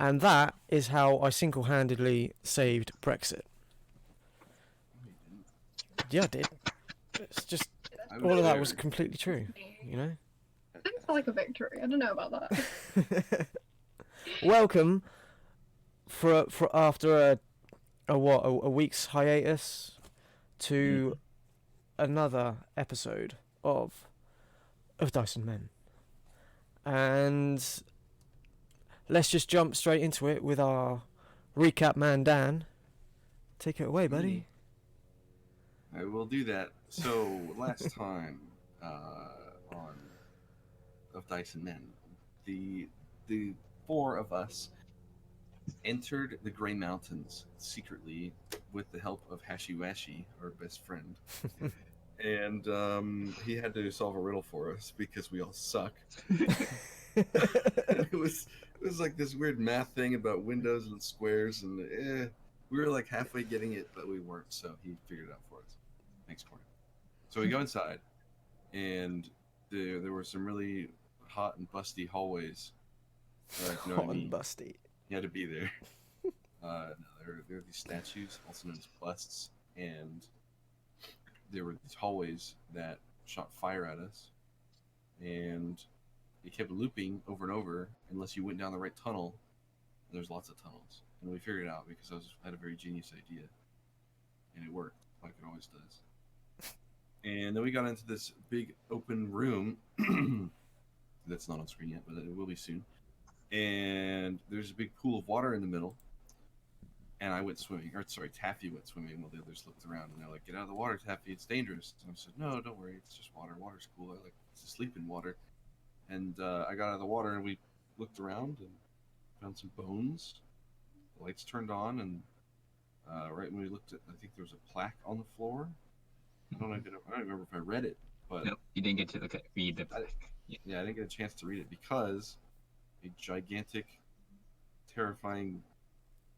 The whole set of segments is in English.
And that is how I single-handedly saved Brexit. Yeah, I did. It's just all of that was completely true, you know. Seems like a victory. I don't know about that. Welcome for after a week's hiatus to another episode of Dice and Men, and let's just jump straight into it with our recap man Dan. Take it away, buddy. I will do that. So last time on of Dice and Men, the four of us entered the Grey Mountains secretly with the help of Hashiwashi, our best friend. And he had to solve a riddle for us because we all suck. it was like this weird math thing about windows and squares, and we were like halfway getting it, but we weren't. So he figured it out for us. Thanks, Korin. So we go inside, and there were some really hot and busty hallways. Hot and busty. You had to be there. There were these statues, also known as busts, and there were these hallways that shot fire at us, and it kept looping over and over unless you went down the right tunnel. And there's lots of tunnels, and we figured it out because I had a very genius idea, and it worked like it always does. And then we got into this big open room that's not on screen yet, but it will be soon. And there's a big pool of water in the middle. And I went swimming, Taffy went swimming while the others looked around, and they're like, "Get out of the water, Taffy, it's dangerous." And I said, "No, don't worry, it's just water. Water's cool. I like to sleep in water." And I got out of the water, and we looked around and found some bones. The lights turned on, and right when we looked at, I think there was a plaque on the floor. I don't remember if I read it, but nope, you didn't get to read the plaque. Yeah, I didn't get a chance to read it because a gigantic, terrifying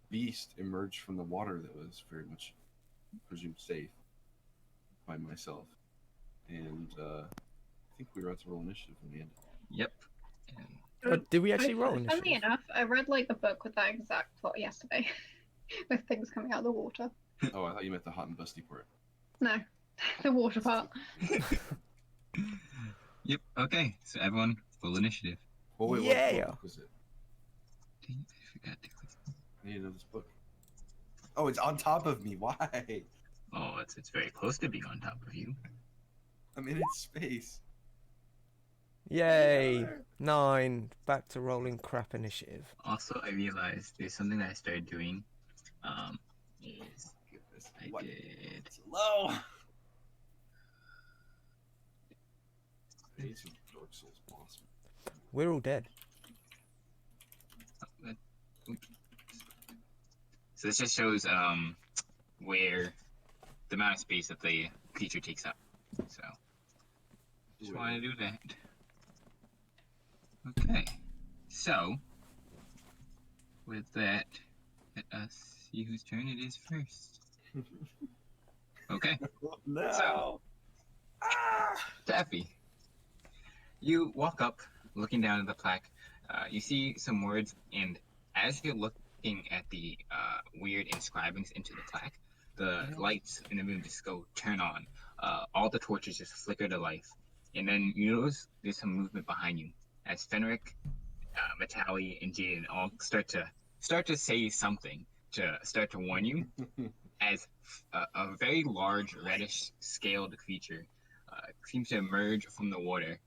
beast emerged from the water that was very much presumed safe by myself. And I think we were about to roll initiative in the end. Yep. Did we actually roll initiative? Funny enough, I read like the book with that exact plot yesterday, with things coming out of the water. Oh, I thought you meant the hot and busty part. No, the water part. Yep. Okay. So everyone, full initiative. Oh wait, yeah. What book was it? Dang it, I forgot to click. I need to know this book. Oh, it's on top of me. Why? Oh, it's very close to being on top of you. I'm in its space. Yay! 9. Back to rolling crap initiative. Also, I realized there's something that I started doing. Is I did. It's low. I need some Dark Souls boss. We're all dead. So this just shows where the amount of space that the creature takes up. So just want to do that. Okay. So with that, let us see whose turn it is first. Okay. No. So, Taffy, you walk up, looking down at the plaque. You see some words, and as you're looking at the weird inscribings into the plaque, the lights in the room just turn on. All the torches just flicker to life, and then you notice there's some movement behind you as Fenric, Metalli, and Jayden all start to say something to start to warn you. As a very large reddish scaled creature seems to emerge from the water,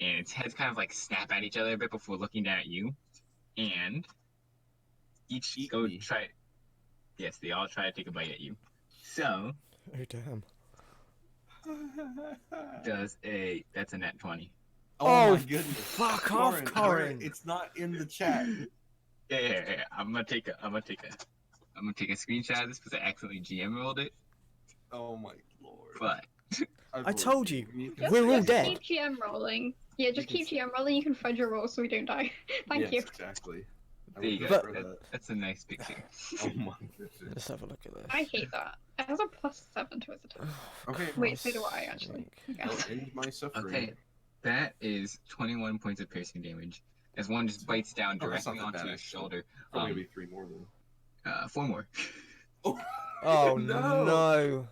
and its heads kind of like snap at each other a bit before looking down at you, and yes, they all try to take a bite at you. So Oh damn. That's a net 20. Oh my goodness. Fuck off, Korin. It's not in the chat. Yeah. I'm gonna take a screenshot of this because I accidentally GM rolled it. Oh my lord. But I told you. Just, We're all just dead. keep GM rolling. Yeah, just keep GM rolling. You can fudge your rolls so we don't die. Thank you. Exactly. there you But- go. That's a nice picture. Oh my goodness. Let's have a look at this. I hate that. It has a +7 to its attack. Okay. Wait, so do I actually. Sake. Yes. I'll end my suffering. Okay. That is 21 points of piercing damage. As one just bites down Oh, that's not directly that onto bad, your actually. shoulder. Probably gonna be 3 more then. 4 more. Oh, Oh no! no!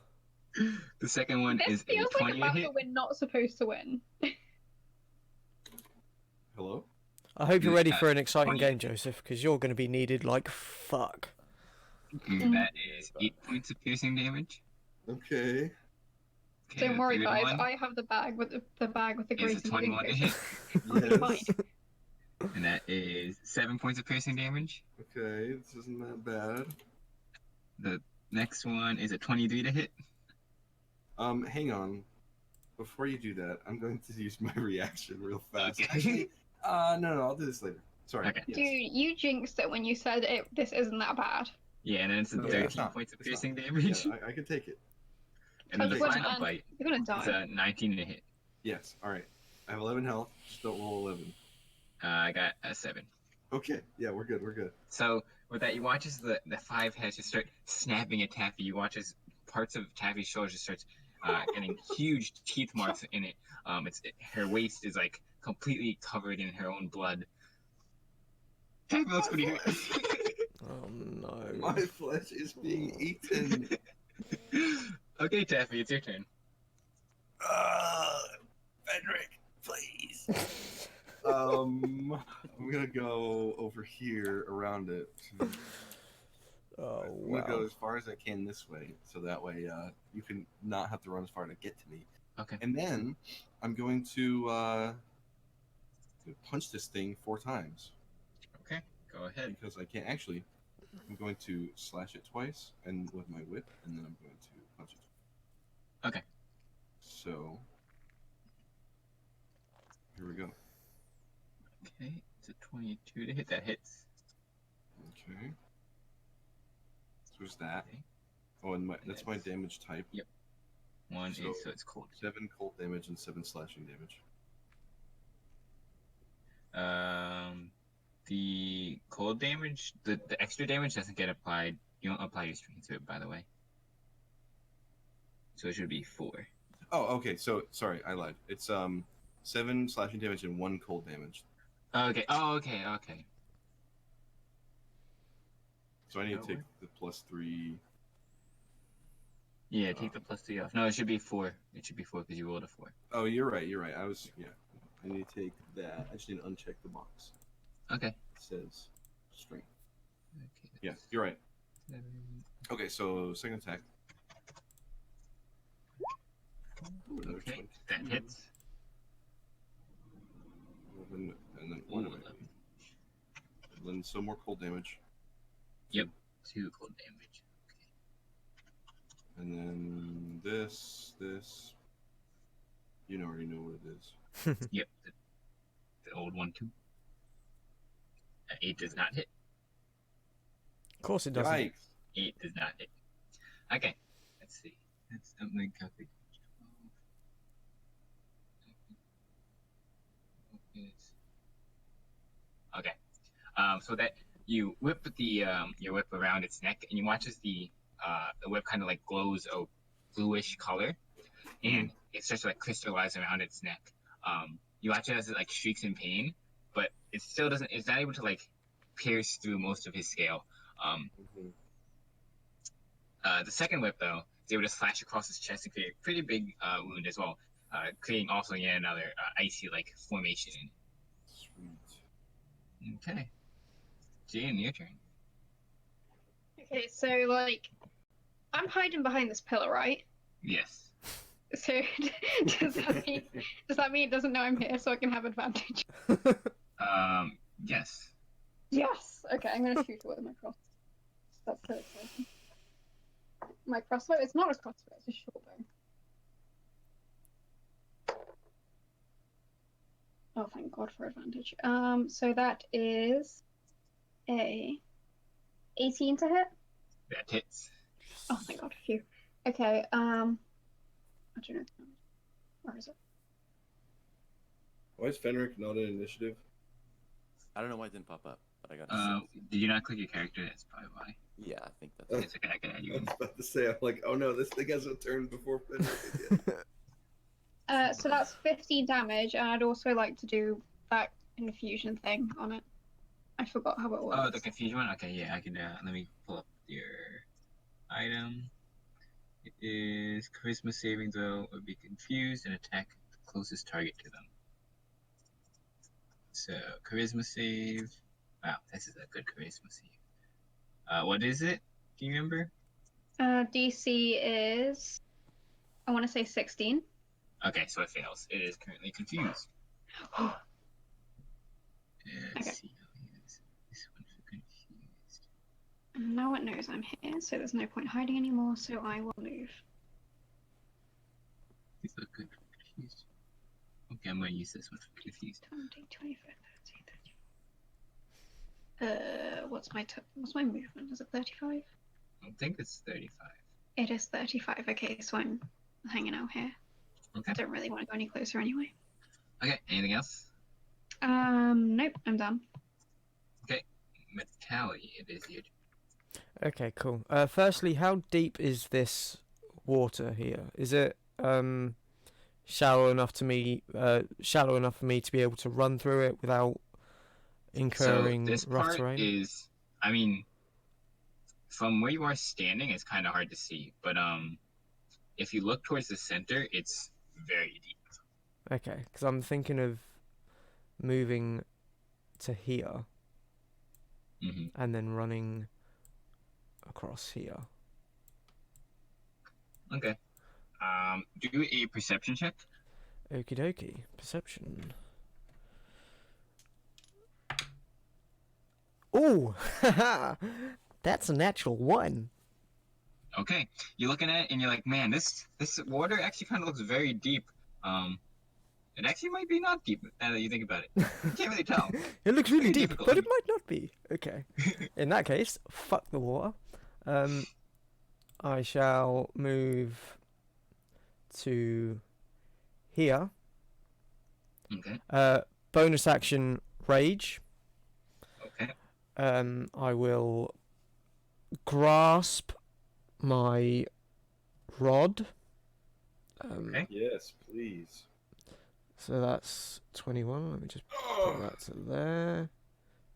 The second one This is a feels like 20 a to battle hit. we're not supposed to win. Hello? I hope you're ready for an 20. exciting game, Joseph, because you're going to be needed like fuck. That is 8 points of piercing damage. Okay. Okay, Don't the worry, third guys. one I have the bag with the bag with the is great a 21 to healing hit. potion. Fine. Yes. And that is 7 points of piercing damage. Okay, this isn't that bad. The next one is a 23 to hit. Hang on. Before you do that, I'm going to use my reaction real fast. Okay. Actually, no, I'll do this later. Sorry. Okay. Yes. Dude, you jinxed it when you said this isn't that bad. Yeah, and then it's a No, it's 13 not. points of It's piercing not. damage. Yeah, I can take it. And then the You're gonna final die. bite You're gonna is die. a 19 to hit. Yes. All right. I have 11 health. Just don't roll 11. I got a 7. Okay. Yeah, we're good. We're good. So with that, you watch as the 5 heads just start snapping at Taffy. You watch as parts of Taffy's shoulder just starts getting huge teeth marks in it. Her waist is like completely covered in her own blood. Taffy looks pretty hurt. Oh no. My flesh is being eaten. Okay, Taffy, it's your turn. Fenric, please. I'm gonna go over here around it. Oh I'm gonna go wow. as far as I can this way, so that way you can not have to run as far to get to me. Okay. And then I'm going to punch this thing 4 times Okay, go ahead. because I can't actually. I'm going to slash it twice, and with my whip, and then I'm going to punch it. Okay. So here we go. Okay, it's a 22 to hit. That hits. Okay. So where's that? Okay. Oh, and that's my damage type. Yep. 1 So- is so it's cold. 7 cold damage and 7 slashing damage. The cold damage, the extra damage doesn't get applied. You don't apply your strength to it, by the way. So it should be 4. Oh, okay. So sorry, I lied. It's 7 slashing damage and 1 cold damage. Okay. Oh, okay. Okay. So I need to take the +3. Yeah, take the +3 off. No, it should be 4. It should be 4 because you rolled a 4. Oh, you're right. You're right. I need to take that. I just need to uncheck the box. Okay. It says strength. Okay. Yeah, you're right. 7. Okay, so second attack. Ooh, another Okay, 22. that hits. 11, and then Ooh, 1 11. And then some more cold damage. Yep, 2 cold damage. And then this. You already know what it is. Yep, the old one too. 8 does not hit. Of course it doesn't. Yikes. 8 does not hit. Okay, let's see. That's something calculate. 12. Okay. So that you whip your whip around its neck, and you watch as the whip kind of like glows a bluish color, and it starts to like crystallize around its neck. You watch it as it like shrieks in pain, but it still doesn't. It's not able to like pierce through most of his scale. The second whip though is able to slash across his chest and create a pretty big wound as well, creating also yet another icy like formation. Sweet. Okay. Jayden, your turn. Okay, so like, I'm hiding behind this pillar, right? Yes. So does that mean it doesn't know I'm here, so I can have advantage? Yes. Yes. Okay, I'm gonna shoot it with my crossbow. That's so exciting. My crossbow? It's not a crossbow. It's a short bow. Oh, thank God for advantage. So that is a 18 to hit. That hits. Oh, thank God. Phew. Okay. I don't know. Where is it? Why is Fenric not an initiative? I don't know why it didn't pop up, but I got a 6. Did you not click your character? That's probably why. Yeah, I think that's It's okay, I can add you I in. was about to say, I'm like, oh no, this thing has a turn before Fenric again. So that's 15 damage, and I'd also like to do that infusion thing on it. I forgot how it works. Oh, the confusion one? Okay, yeah, I can, let me pull up your item. It is charisma saving throw or be confused and attack the closest target to them. So, charisma save. Wow, this is a good charisma save. What is it? Do you remember? DC is, I want to say 16. Okay, so it fails. It is currently confused. Let's Okay. see how it is. This one for confused. Now it knows I'm here, so there's no point hiding anymore, so I will move. These look good for confused. Okay, I'm going to use this one for confused. 20, 25, 30, 30. What's my movement? Is it 35? I think it's 35. It is 35. Okay, so I'm hanging out here. Okay. I don't really want to go any closer anyway. Okay, anything else? Nope, I'm done. Okay, Metalli, it is your turn. Okay, cool. Firstly, how deep is this water here? Is it shallow enough for me to be able to run through it without incurring So this rough part terrain? is, I mean, from where you are standing, it's kind of hard to see. But if you look towards the center, it's very deep. Okay, because I'm thinking of moving to here Mm-hmm. and then running across here. Okay. Do a perception check. Okie dokie. Perception. Ooh! Haha! That's a natural 1. Okay, you're looking at it and you're like, man, this water actually kind of looks very deep. It actually might be not deep now that you think about it. You can't really tell. It looks really Very deep, difficult. but it might not be. Okay. In that case, fuck the water. I shall move to here. Okay. Bonus action, rage. Okay. I will grasp my rod. Okay. Yes, please. So that's 21. Let me just put that to there.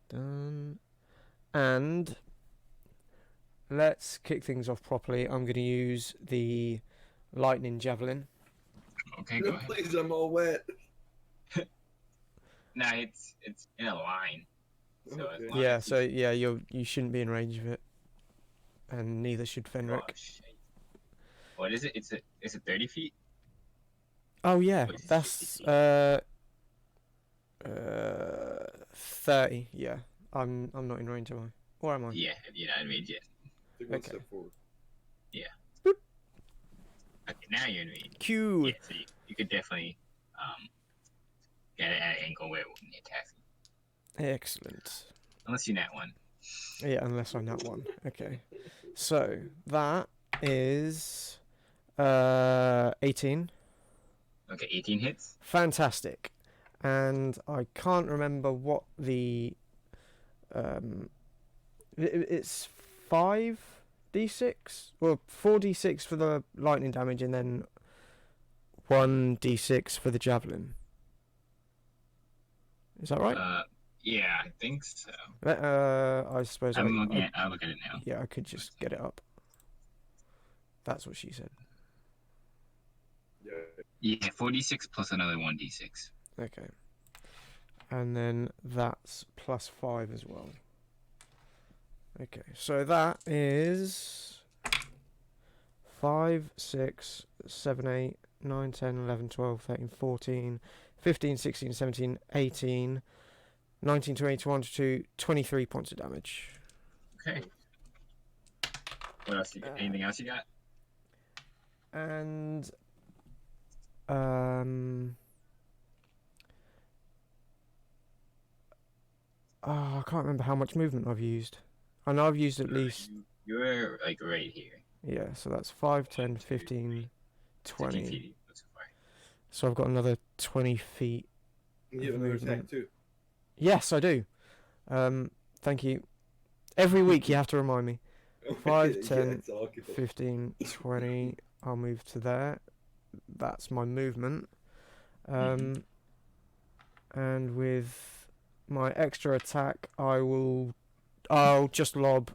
Done. And let's kick things off properly. I'm going to use the lightning javelin. Okay, go ahead. Please, I'm all wet. No, it's in a line. So Okay. as long Yeah, as so yeah, you shouldn't be in range of it, and neither should Oh, Fenric. shit. What is it? Is it 30 feet? Oh yeah, What is it, that's 50 30. Yeah, I'm not in range, am I? Or am I? Yeah, you're not in range yet. Take one Okay. step forward. Okay, now you're in range. Q. Yeah, so you could definitely get it at an angle where it wouldn't hit Taffy. Excellent. Unless you're that one. Yeah, unless I nut one. Okay, so that is 18. Okay, 18 hits. Fantastic. And I can't remember what the it's 5d6 or 4d6 for the lightning damage and then 1d6 for the javelin. Is that right? Yeah, I think so. I suppose I'll look at it now. yeah, I could just get it up. That's what she said. Yeah. Yeah, 46 plus another 1d6. Okay. And then that's plus 5 as well. Okay, so that is 5, 6, 7, 8, 9, 10, 11, 12, 13, 14, 15, 16, 17, 18, 19, 20, 21, 22, 23 points of damage. Okay. What else? Anything else you got? And I can't remember how much movement I've used. I know I've used at least You're like right here. yeah, so that's 5, 10, 15, 20. 15 feet. That's far. So I've got another 20 feet. You have another attack too. Yes, I do. Thank you. Every week you have to remind me. 5, 10, it's all good. 15, 20. I'll move to there. That's my movement. And with my extra attack, I'll just lob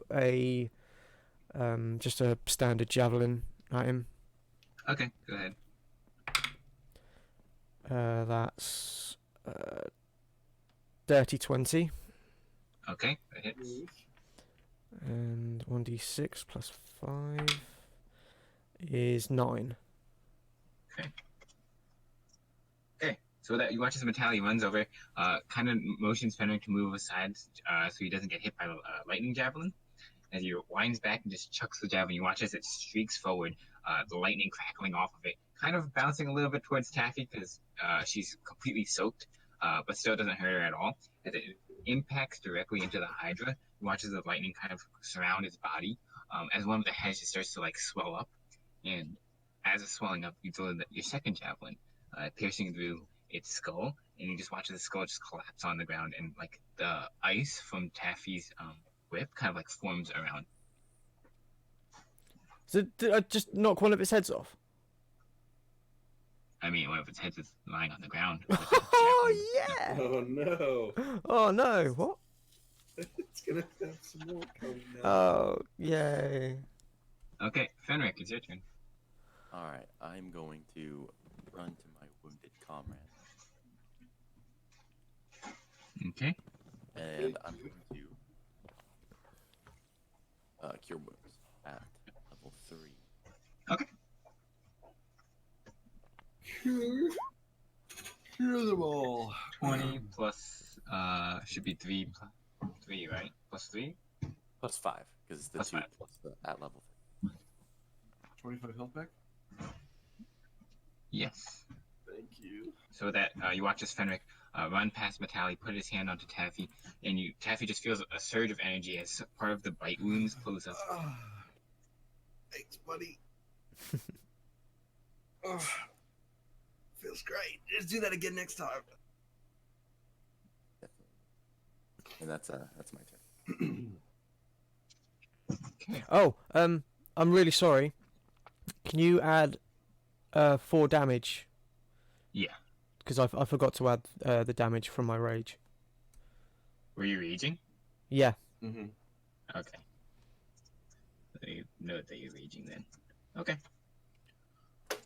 just a standard javelin at him. Okay, go ahead. That's dirty 20. Okay, that hits. And 1d6 plus 5 is 9. Okay, so that you watch as Metalli runs over, kind of motions Fenric to move aside so he doesn't get hit by the lightning javelin. As he winds back and just chucks the javelin, you watch as it streaks forward, the lightning crackling off of it, kind of bouncing a little bit towards Taffy because she's completely soaked, but still doesn't hurt her at all. As it impacts directly into the Hydra, you watch as the lightning kind of surround its body, as one of the heads just starts to like swell up, and as it's swelling up, you throw your second javelin, piercing through its skull, and you just watch the skull just collapse on the ground, and like the ice from Taffy's whip kind of like forms around. So did I just knock one of its heads off? I mean, one of its heads is lying on the ground. Oh yeah! Oh no! Oh no! What? It's gonna have some more coming now. Oh yay! Okay, Fenric, it's your turn. Alright, I'm going to run to my wounded comrade. Okay. And I'm going to cure wounds at level 3. Okay. Cure them all. 20 plus should be 3, right? Plus 3? Plus 5, because it's the Plus 2 5. plus the at level 25 health back. Yes. Thank you. So that you watch as Fenric run past Metalli, put his hand onto Taffy, and Taffy just feels a surge of energy as part of the bite wounds close up. Thanks, buddy. Feels great. Let's do that again next time. 3. Definitely. And that's my turn. Okay. Oh, I'm really sorry. Can you add 4 damage? Yeah. Because I forgot to add the damage from my rage. Were you raging? Yeah. Mm-hmm. Okay. Let me note that you're raging then. Okay.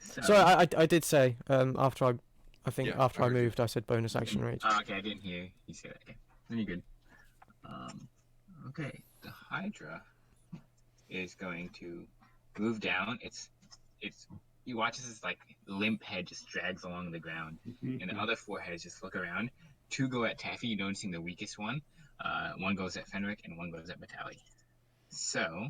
So, Sorry, I did say after Yeah, after I I heard you. moved, I said bonus action rage. okay, I didn't hear you say that. Okay, then you're good. Okay, the Hydra is going to move down. It's you watch as this like limp head just drags along the ground, and the other 4 heads just look around. 2 go at Taffy, you noticing the weakest one. 1 goes at Fenric, and 1 goes at Metalli. So,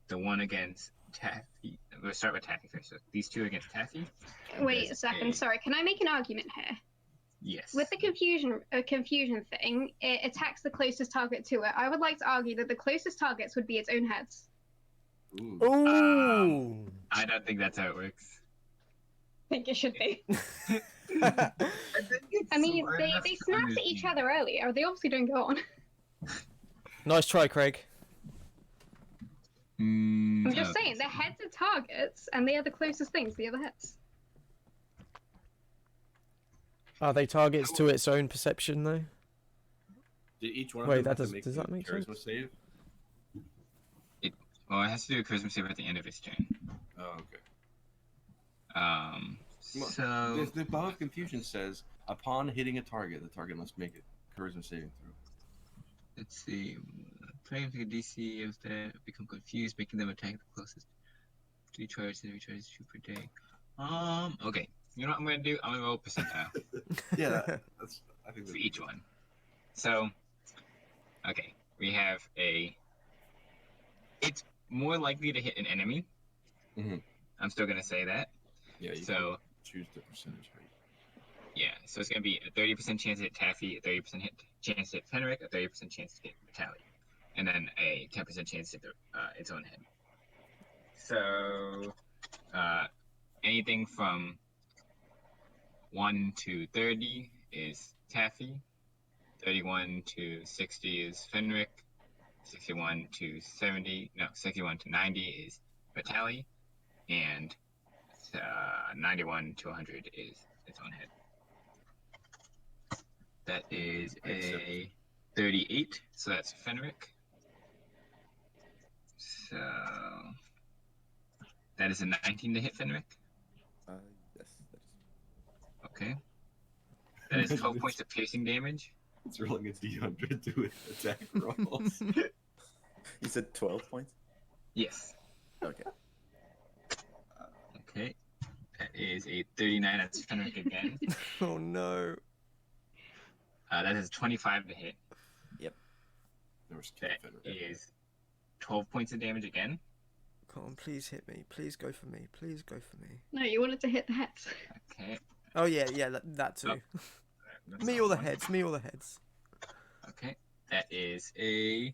the one against Taffy. We'll start with Taffy first. So these 2 against Taffy. Wait a second. Sorry, can I make an argument here? Yes. With the confusion thing, it attacks the closest target to it. I would like to argue that the closest targets would be its own heads. Ooh. Ooh. I don't think that's how it works. I think it should be. I I mean, they snapped at each other earlier. They obviously don't go on. Nice try, Craig. I'm just saying, the heads are targets, and they are the closest things to the other heads. Are they targets to its own perception, though? Did each one of Wait, them that have to does make that a make charisma sense? save? Well, it has to do a charisma save at the end of its turn. Oh, okay. So The Ball of Confusion says, upon hitting a target, the target must make a charisma saving throw. let's see. Playing with the DC if they become confused, making them attack the closest. 3 charges, 3 charges, 2 per day. Okay. You know what I'm gonna do? I'm gonna roll percentile Yeah, that's. I think for that's each one. So, okay, we have it's more likely to hit an enemy. Mhm. I'm still gonna say that. Yeah, you So, can choose the percentage rate. yeah, so it's gonna be a 30% chance to hit Taffy, a 30% chance to hit Fenric, a 30% chance to hit Metalli, and then a 10% chance to hit its own head. So, anything from 1 to 30 is Taffy, 31 to 60 is Fenric, 61 to 90 is Metalli, and 91 to 100 is its own head. That is Accept. a 38, so that's Fenric. So that is a 19 to hit Fenric. Yes, that is. Okay. That is 12 points of piercing damage. It's rolling a d100 to attack rolls. You said 12 points? Yes. Okay. Okay. That is a 39. That's Fenric again. Oh no. That is 25 to hit. There was That Fenric. is 12 points of damage again. Come on, please hit me. Please go for me. Please go for me. No, you wanted to hit the heads. Okay. Oh yeah, that too. That's Me not or the one. heads. Me or the heads. Okay. That is a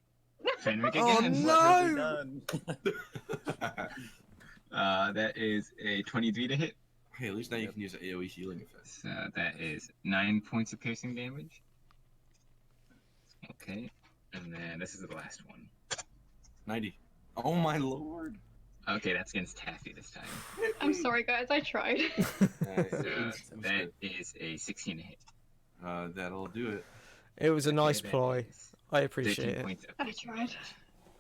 Fenric Oh, again. no! What have we done? That is a 23 to hit. Hey, at least now you can use an AoE healing effect. So that is 9 points of piercing damage. Okay. And then this is the last one. 90. Oh my lord. Okay, that's against Taffy this time. I'm sorry, guys. I tried. So It that is a 16 to hit. that'll do it. It was a Okay, nice that ploy. is I 13 appreciate it. points of I piercing tried. damage.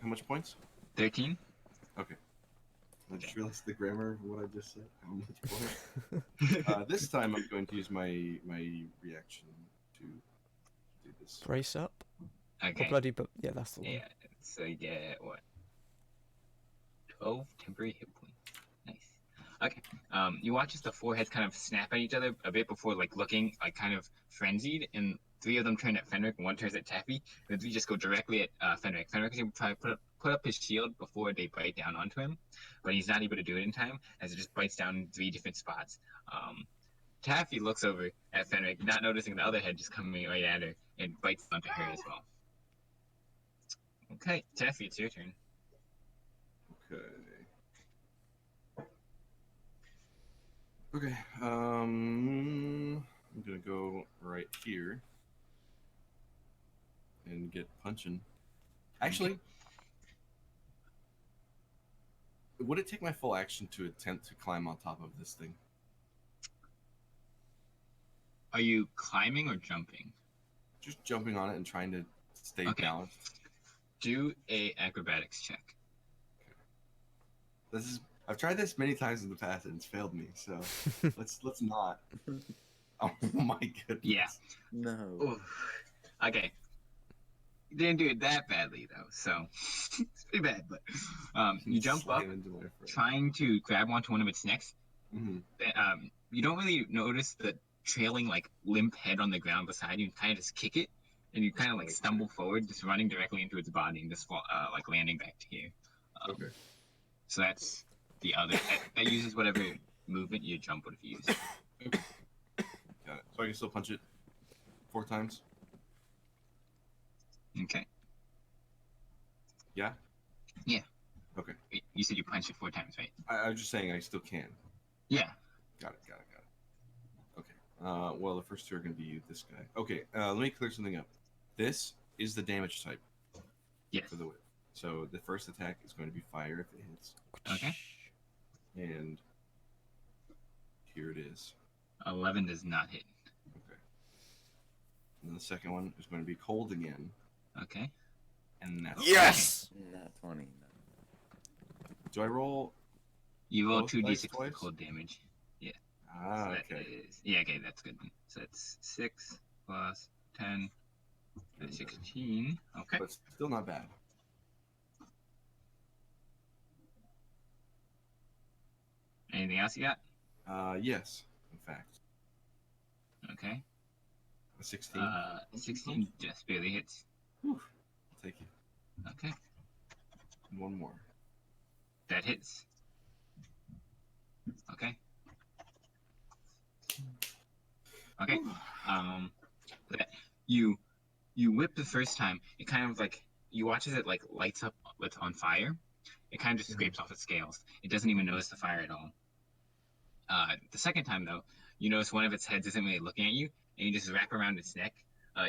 How much points? 13? Okay. I just realized the grammar of what I just said. How much points? This time I'm going to use my reaction to do this. Brace up. Okay. Oh, bloody, but yeah, that's the one. Yeah, so you get what? 12 temporary hit points. Nice. Okay. You watch as the four heads kind of snap at each other a bit before like looking like kind of frenzied, and three of them turn at Fenric and one turns at Taffy. And the three just go directly at Fenric. Fenric is able to try to put up his shield before they bite down onto him, but he's not able to do it in time as it just bites down in three different spots. Taffy looks over at Fenric, not noticing the other head just coming right at her, and bites onto her as well. Okay, Taffy, it's your turn. Okay. I'm gonna go right here and get punching. Actually, would it take my full action to attempt to climb on top of this thing? Are you climbing or jumping? Just jumping on it and trying to stay Okay. balanced. Do a acrobatics check. I've tried this many times in the past and it's failed me. So let's not. Oh my goodness. Yeah. No. Oof. Okay. You didn't do it that badly though, so it's pretty bad. But you jump up, Slam into my friend. trying to grab onto one of its necks. Mhm. You don't really notice the trailing like limp head on the ground beside you. You kind of just kick it, and you kind of like stumble forward, just running directly into its body and just like landing back to here. Okay. So that's the other. That uses whatever movement your jump would have used. Got it. So I can still punch it 4 times? Okay. Yeah? Yeah. Okay. You said you punched it 4 times, right? I was just saying I still can. Yeah. Got it. Okay. Well, the first 2 are going to be this guy. Okay, let me clear something up. This is the damage type Yes. for the whip. So the first attack is going to be fire if it hits. Okay. And here it is. 11 does not hit. Okay. And then the second one is going to be cold again. Okay. And that's Yes! Not 20. Do I roll? You roll Both 2d6 dice for twice? cold damage. Ah, So that okay. is- yeah, okay, that's good. So it's 6 plus 10, 16. Okay. But still not bad. Anything else you got? Yes, in fact. Okay. A 16. 16 just barely hits. Whew. I'll take it. Okay. And one more. That hits. Okay. Okay. That you whip the first time. It kind of like you watch as it like lights up with on fire. It kind of just scrapes off its scales. It doesn't even notice the fire at all. The second time though, you notice one of its heads isn't really looking at you, and you just wrap around its neck.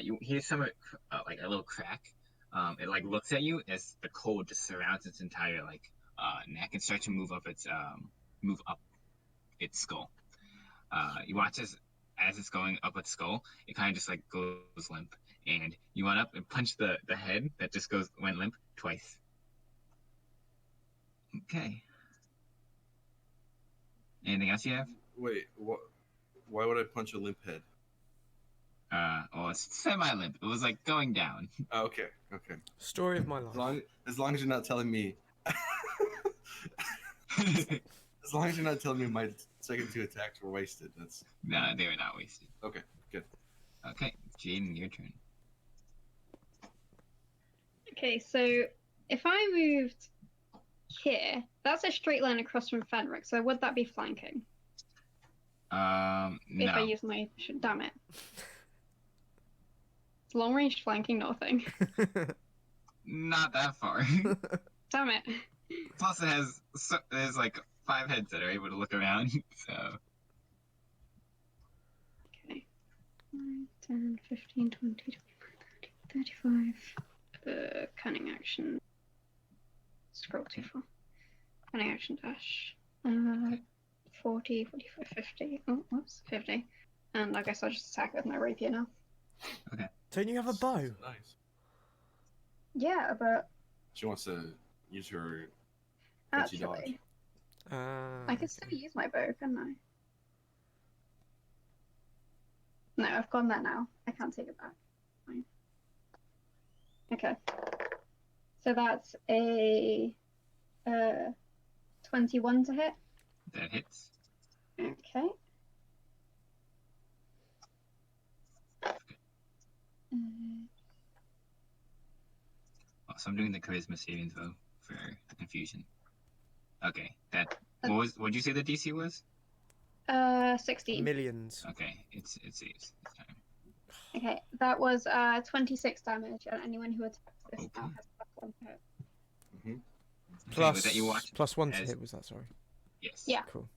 You hear some like a little crack. It like looks at you as the cold just surrounds its entire like neck and starts to move up its skull. You watch as as it's going up its skull, it kind of just like goes limp, and you run up and punch the head that just went limp twice. Okay. Anything else you have? Wait, what? Why would I punch a limp head? Well, it's semi-limp. It was like going down. Oh, okay, okay. Story of my life. As long as you're not telling me. As long as you're not telling me my second 2 attacks were wasted. That's. No, they were not wasted. Okay, good. Okay, Jayden, your turn. Okay, so if I moved here, that's a straight line across from Fenric, so would that be flanking? If I No. use my... Damn it. It's long range flanking, not a thing. Not that far. Damn it. Plus, there's like 5 heads that are able to look around, so. Okay. 9, 10, 15, 20, 25, 35. Cunning action. Scroll too far. Cunning action dash. 40, 45, 50. Oh, whoops, 50. And I guess I'll just attack with my rapier now. Okay. Don't you have a bow? Nice. Yeah, but She wants to use her fancy dodge. actually, I can still use my bow, couldn't I? No, I've gone there now. I can't take it back. Fine. Okay. So that's a 21 to hit. That hits. Okay. So I'm doing the charisma saving throw for confusion. Okay, what'd you say the DC was? 16. Millions. Okay, it saves this time. Okay, that was 26 damage, and anyone who attacks this now Okay. has +1 to hit. Okay, Plus, was that you watched? plus 1 to as- hit, was that, sorry? Yes. Yeah. Cool.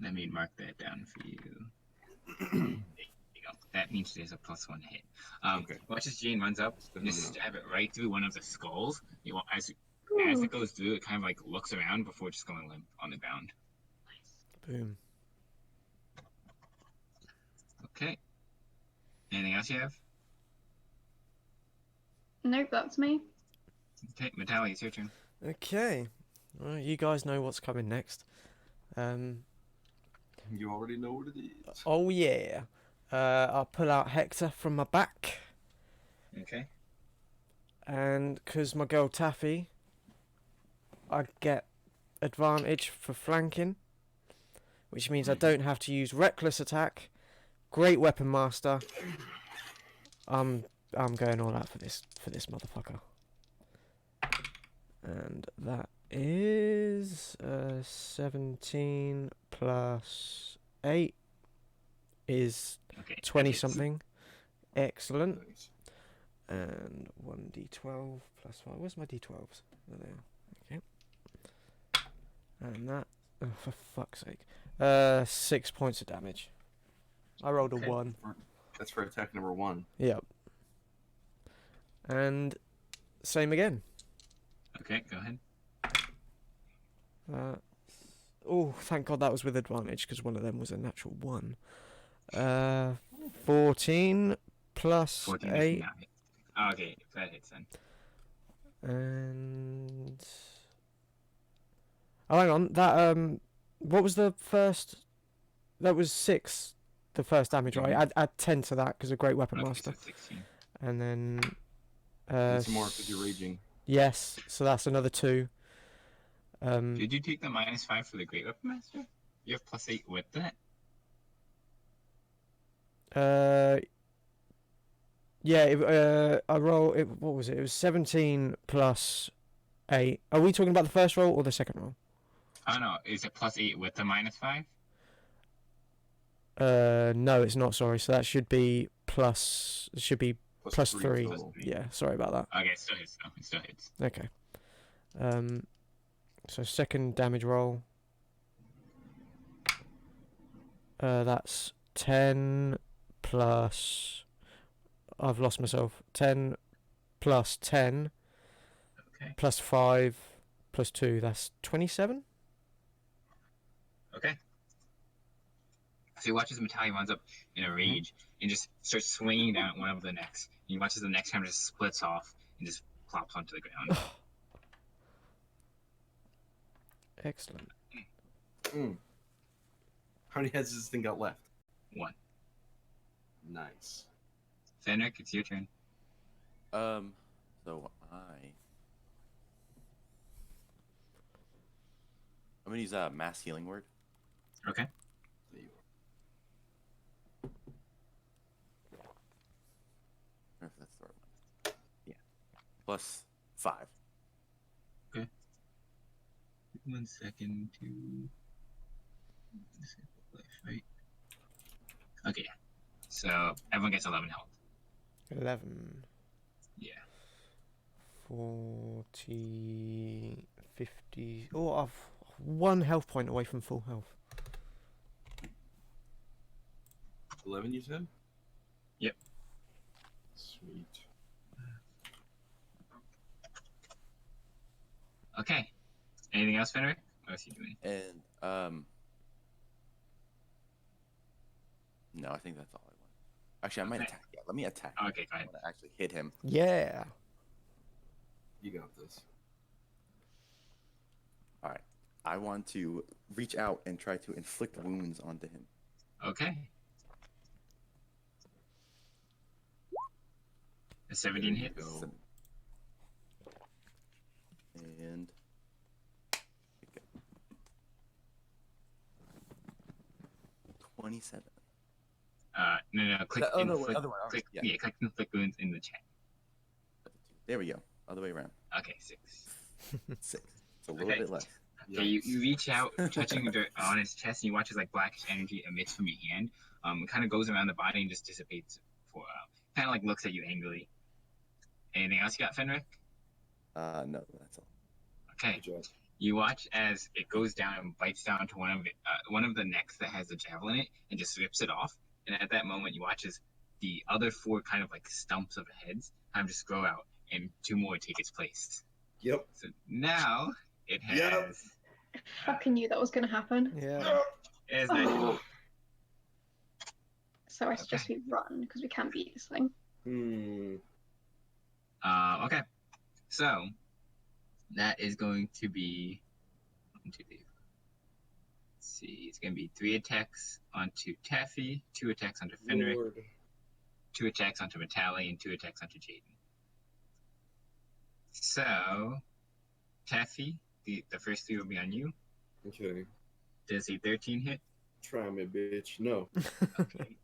Let me mark that down for you. There you go. That means there's a +1 hit. Okay. Watch as Jane runs up, Good just to know. stab it right through one of the skulls. As Ooh. it goes through, it kind of like looks around before just going limp on the ground. Boom. Okay. Anything else you have? Nope, that's me. Okay, Metalli, it's your turn. Okay. Well, you guys know what's coming next. You already know what it is. Oh yeah. I'll pull out Hector from my back, Okay. and because my girl Taffy, I get advantage for flanking, which means I don't have to use reckless attack. Great weapon master. I'm going all out for this motherfucker. And that is 17 plus 8 is Okay. 20 that hits. something. Excellent. Nice. And 1d12 plus 5. Where's my d12s? There they are. Okay. And that, oh, for fuck's sake. 6 points of damage. I rolled a Okay. 1. That's for attack number 1. Yep. And same again. Okay, go ahead. Oh, thank God that was with advantage, because one of them was a natural 1. 14 plus 14 8. does not hit. Oh, okay, that hits then. And oh, hang on. That what was the first? That was 6. The first damage, right? Add 10 to that because of Great Weapon Okay, Master, so 16. and then And some more because you're raging. yes. So that's another 2. Did you take the -5 for the Great Weapon Master? You have +8 with that? Yeah. I roll. What was it? It was 17 plus 8. Are we talking about the first roll or the second roll? Oh no, is it +8 with the -5? No, it's not. Sorry. So that should be plus. It should be plus 3. total. Yeah. Sorry about that. Okay, it still hits though. It still hits. Okay. So second damage roll. That's 10 plus. I've lost myself. 10 plus 10 Okay. plus 5 plus 2. That's 27. Okay. So you watch as Metalli runs up in a rage and just starts swinging down at one of the necks. And you watch as the next hammer just splits off and just plops onto the ground. Excellent. How many heads does this thing got left? 1. Nice. Fenric, it's your turn. So I'm gonna use a mass healing word. Okay. There you Or if that's the right one. Yeah. Plus 5. 1 second to right. Okay, yeah. So everyone gets 11 health. 11. Yeah. 40, 50. Oh, I've 1 health point away from full health. 11, you said? Yep. Sweet. Okay. Anything else, Fenric? What else are you doing? And no, I think that's all I want. Actually, I might Okay. attack. Yeah, let me attack. Okay, go I ahead. want to actually hit him. Yeah. You got this. All right. I want to reach out and try to inflict wounds onto him. Okay. A 17 There you hits. go. And 27. No. Click Oh, no, inflict. other way. Click, Yeah. yeah, click inflict wounds in the chat. There we go. Other way around. Okay, 6. 6. It's a little Okay. bit less. Okay, you reach out, touching on his chest, and you watch as like blackish energy emits from your hand. It kind of goes around the body and just dissipates for a while. Kind of like looks at you angrily. Anything else you got, Fenric? No, that's all. Okay. Good job. You watch as it goes down and bites down to one of the necks that has the javelin in it and just rips it off. And at that moment, you watch as the other 4 kind of like stumps of heads kind of just grow out, and 2 more take its place. Yep. So now it has. Yep. I fucking knew that was going to happen. Yeah. It has 19. So I suggest we run because we can't beat this thing. Okay. So that is going to be 1, 2, 3. Let's see. It's going to be 3 attacks onto Taffy, 2 attacks onto Fenric, Lord. 2 attacks onto Metalli, and 2 attacks onto Jayden. So, Taffy, the first 3 will be on you. Okay. Does a 13 hit? Try me, bitch. No. Okay.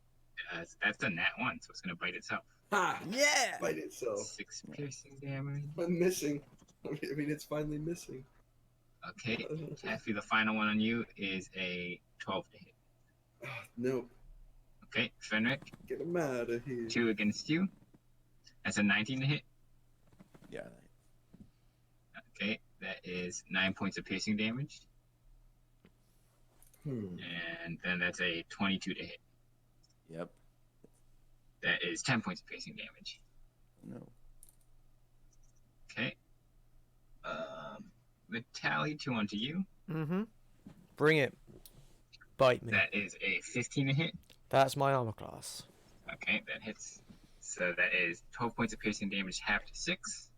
That's a nat 1, so it's going to bite itself. Ha! Yeah. Bite itself. 6 piercing damage. I'm missing. I mean, it's finally missing. Okay. Taffy, the final one on you is a 12 to hit. Nope. Okay. Fenric, Get him out of here. 2 against you. That's a 19 to hit. Yeah. Okay. That is 9 points of piercing damage. And then that's a 22 to hit. Yep. That is 10 points of piercing damage. No. Okay. Metalli, 2 onto you. Mm-hmm. Bring it. Bite me. That is a 15 to hit. That's my armor class. Okay, that hits. So that is 12 points of piercing damage, half to 6.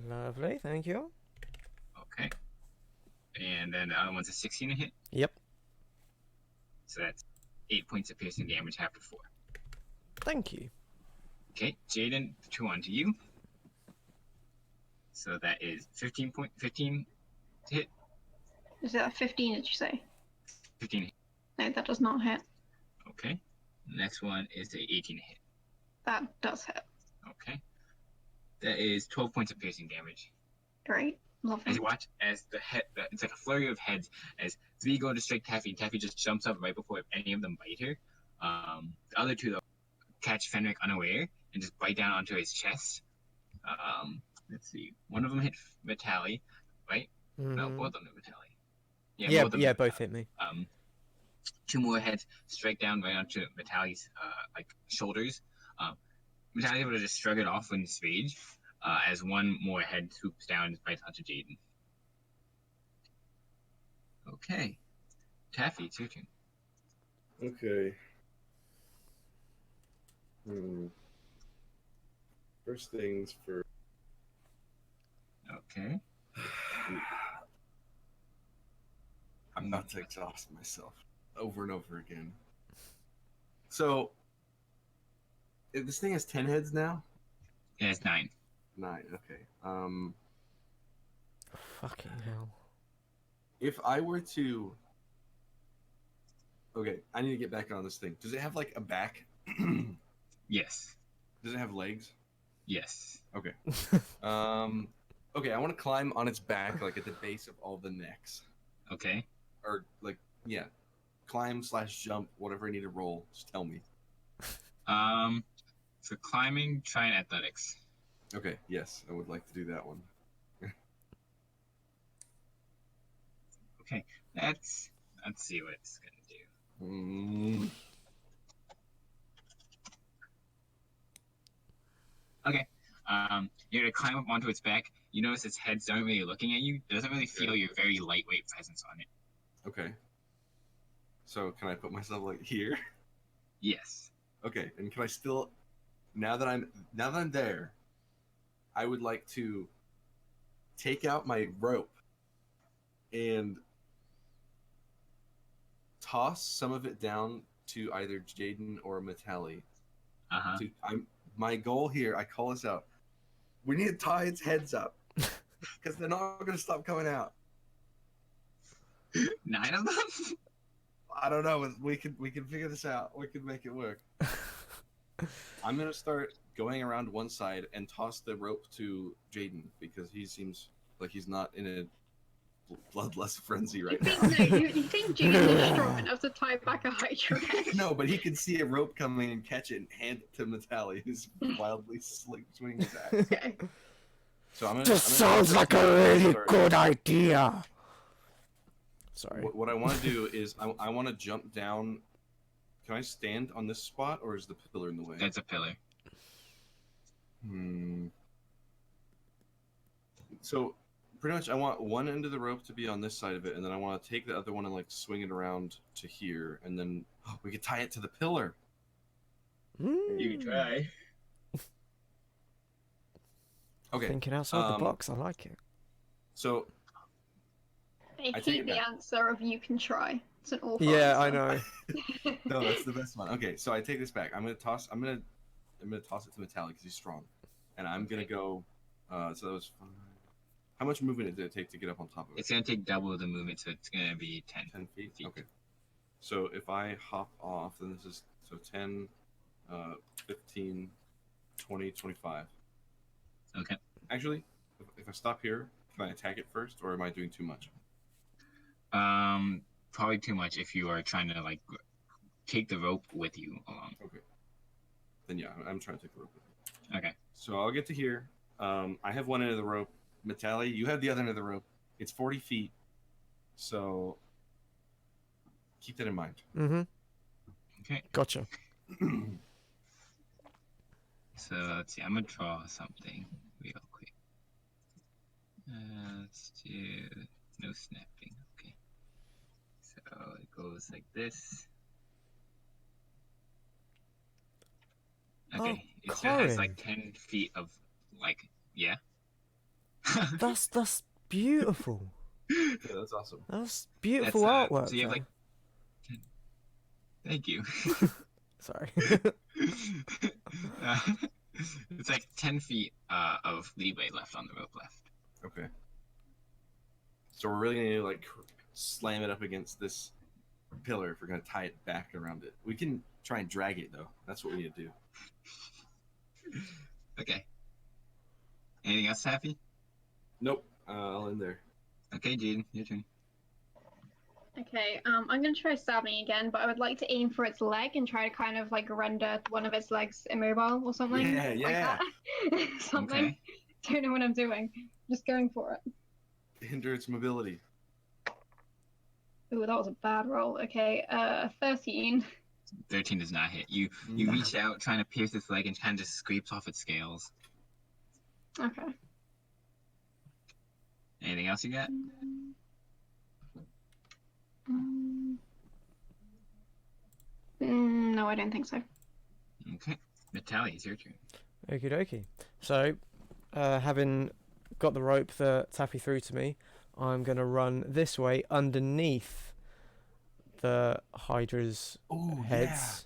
Lovely, thank you. Okay. And then the other one's a 16 to hit. Yep. So that's 8 points of piercing damage, half to 4. Thank you. Okay, Jayden, 2 onto you. So that is 15 to hit. Is that a 15, did you say? 15 hit. No, that does not hit. Okay. Next one is a 18 hit. That does hit. Okay. That is 12 points of piercing damage. Great. As Lovely. you watch as it's like a flurry of heads as 3 go to strike Taffy, and Taffy just jumps up right before any of them bite her. The other 2 though catch Fenric unaware and just bite down onto his chest. Let's see. One of them hit Metalli, right? No, both of them hit Metalli. Yeah, both hit me. 2 more heads strike down right onto Metalli's like shoulders. Metalli's able to just shrug it off in his rage. As 1 more head swoops down and bites onto Jayden. Okay. Taffy, it's your turn. Okay. First things first. Okay. I'm about to exhaust myself over and over again. So, if this thing has 10 heads now? It has 9. 9, okay. Fucking hell. If I were to... Okay, I need to get back on this thing. Does it have, like, a back? Yes. Does it have legs? Yes. Okay. Okay, I want to climb on its back, like, at the base of all the necks. Okay. Or, like, yeah. Climb/jump, whatever I need to roll. Just tell me. For climbing, try an athletics. Okay, yes, I would like to do that one. Okay. Let's see what it's gonna do. Okay. You're gonna climb up onto its back. You notice its head's not really looking at you. It doesn't really feel your very lightweight presence on it. Okay. So can I put myself like here? Yes. Okay, and can I still now that I'm there, I would like to take out my rope and toss some of it down to either Jayden or Metalli. Uh-huh. My goal here, I call this out. We need to tie its heads up. Because they're not gonna stop coming out. 9 of them? I don't know. We can figure this out. We can make it work. I'm gonna start going around one side and toss the rope to Jayden because he seems like he's not in a bloodlust frenzy right now. You think Jayden is strong enough to tie back a Hydra head? No, but he can see a rope coming and catch it and hand it to Metalli, who's wildly swinging his axe. Okay. So I'm Just sounds like a really good idea. Sorry. What I want to do is I want to jump down. Can I stand on this spot, or is the pillar in the way? That's a pillar. So, pretty much, I want one end of the rope to be on this side of it, and then I want to take the other one and like swing it around to here, and then we could tie it to the pillar. You can try. Okay. Thinking outside the box, I like it. So. I take hate it the back. answer of you can try. It's an awful Yeah, answer. I know. No, that's the best one. Okay, so I take this back. I'm gonna toss it to Metalli because he's strong, and I'm gonna go. So that was 5. How much movement did it take to get up on top of it? It's gonna take double the movement, so it's gonna be 10. 10 feet. Okay. So if I hop off, then this is 10, 15, 20, 25. Okay. Actually, if I stop here, can I attack it first, or am I doing too much? Probably too much if you are trying to like take the rope with you along. Okay. Then yeah, I'm trying to take the rope with me. Okay. So I'll get to here. I have one end of the rope. Metalli, you have the other end of the rope. It's 40 feet. So keep that in mind. Mm-hmm. Okay. Gotcha. So let's see. I'm gonna draw something real quick. Let's do no snapping. Okay. So it goes like this. Okay. Oh, It still has Korin. like 10 feet of like That's beautiful. Yeah, that's awesome. That's beautiful That's, artwork. so you have there. like 10. Thank you. Sorry. It's like 10 feet of leeway left on the rope left. Okay. So we're really gonna like slam it up against this pillar if we're gonna tie it back around it. We can try and drag it though. That's what we need to do. Okay. Anything else, Taffy? Nope. I'll end there. Okay, Jayden, your turn. Okay, I'm gonna try stabbing again, but I would like to aim for its leg and try to kind of like render one of its legs immobile or something. Yeah, like yeah. that. Something. Okay. Don't know what I'm doing. Just going for it. Hinder its mobility. Ooh, that was a bad roll. Okay, 13. 13 does not hit. You reach out trying to pierce its leg and kind of just scrapes off its scales. Okay. Anything else you got? No, I don't think so. Okay. Metalli, it's your turn. Okie dokie. So, having got the rope that Taffy threw to me, I'm going to run this way underneath the Hydra's heads.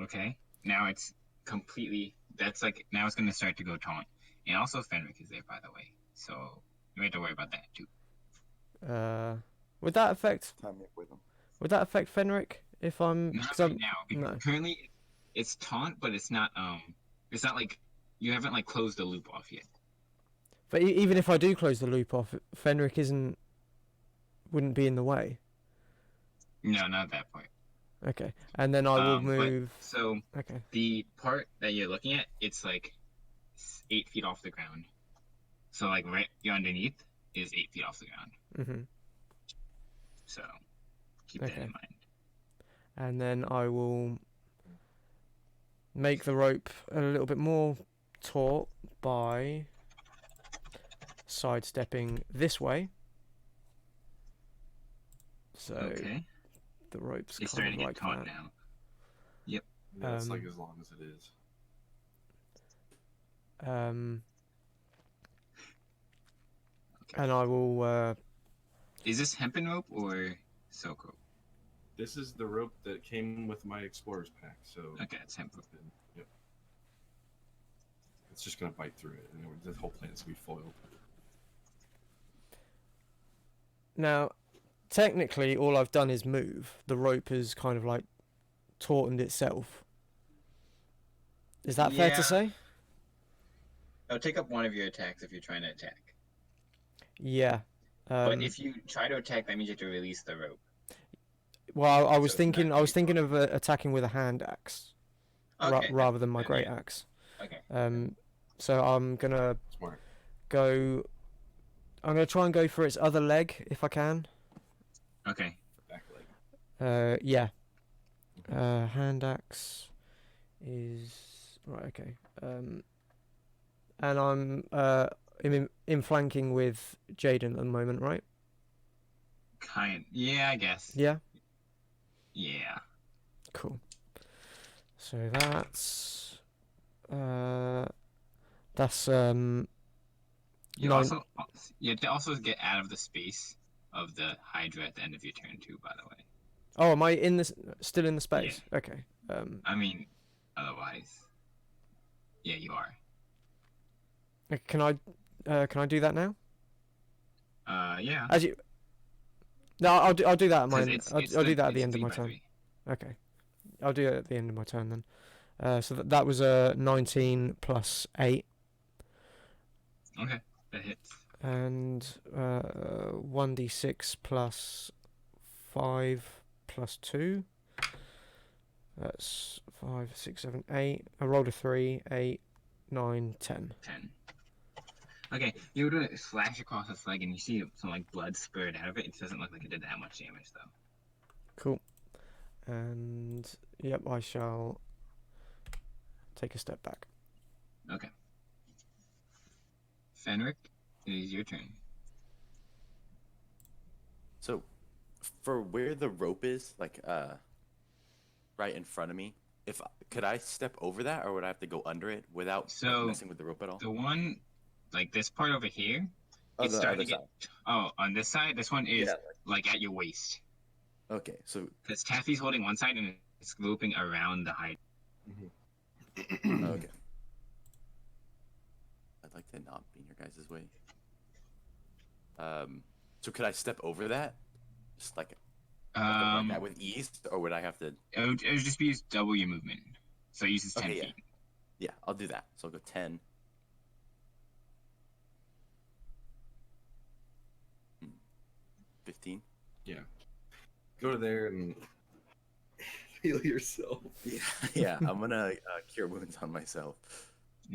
Okay. Now it's completely. That's like now it's gonna start to go taunt, and also Fenric is there, by the way. So you have to worry about that too. Would that affect? Time up with him. Would that affect Fenric if I'm? Not 'Cause right I'm now because no. currently it's taunt, but it's not. It's not like you haven't like closed the loop off yet. But even if I do close the loop off, Fenric wouldn't be in the way. No, not that part. Okay, and then I will move. So Okay. the part that you're looking at, it's like 8 feet off the ground. So like right underneath is 8 feet off the ground. Mhm. So keep that in mind. And then I will make the rope a little bit more taut by sidestepping this way. So Okay. the rope's It's kind starting of to like get taut that. now. Yeah, it's like Um, as long as it is. And I will. Is this hempen rope or silk rope? This is the rope that came with my explorer's pack, so Okay, it's hemp rope. Yep. It's just gonna bite through it, and the whole plan is to be foiled. Now, technically, all I've done is move. The rope has kind of like tautened itself. Is that fair to say? I'll take up one of your attacks if you're trying to attack. Yeah. But if you try to attack, that means you have to release the rope. Well, I was So it's thinking. not I was gonna be thinking of attacking with a hand axe, Okay. rather than my then great yeah. axe. Okay. So I'm gonna Smart. go. I'm gonna try and go for its other leg if I can. Okay. Back leg. Yeah. Hand axe is right. Okay. And I'm in flanking with Jayden at the moment, right? Yeah, I guess. Yeah. Yeah. Cool. So that's You nine. have to also get out of the space of the Hydra at the end of your turn too, by the way. Oh, am I in this still in the space? Yeah. Okay. I mean, otherwise. Yeah, you are. Can I do that now? Yeah. As you. No, I'll do that at my. 'Cause I'll do that at the it's end of 3 my by turn. 3. Okay. I'll do it at the end of my turn then. So that was a 19 plus 8. Okay, that hits. And 1d6 plus 5 plus 2. That's 5, 6, 7, 8. I rolled a 3, 8, 9, 10. 10. Okay, you were to slash across its leg and you see some like blood spurted out of it. It doesn't look like it did that much damage though. Cool. And yep, I shall take a step back. Okay. Fenric, it is your turn. So, for where the rope is, like right in front of me, could I step over that, or would I have to go under it without messing with the rope at all? The one, like this part over here, Oh, it's the starting other to get. side. Oh, on this side, this one is Yeah, like at your waist. Okay, so Because Taffy's holding one side and it's looping around the height. okay. I'd like to not be in your guys' way. So could I step over that? Just like that with ease, or would I have to? It would just be double your movement. So it uses 10 Okay, feet. Yeah, I'll do that. So I'll go 10. 15. Yeah. Go to there and heal yourself. Yeah, I'm gonna cure wounds on myself.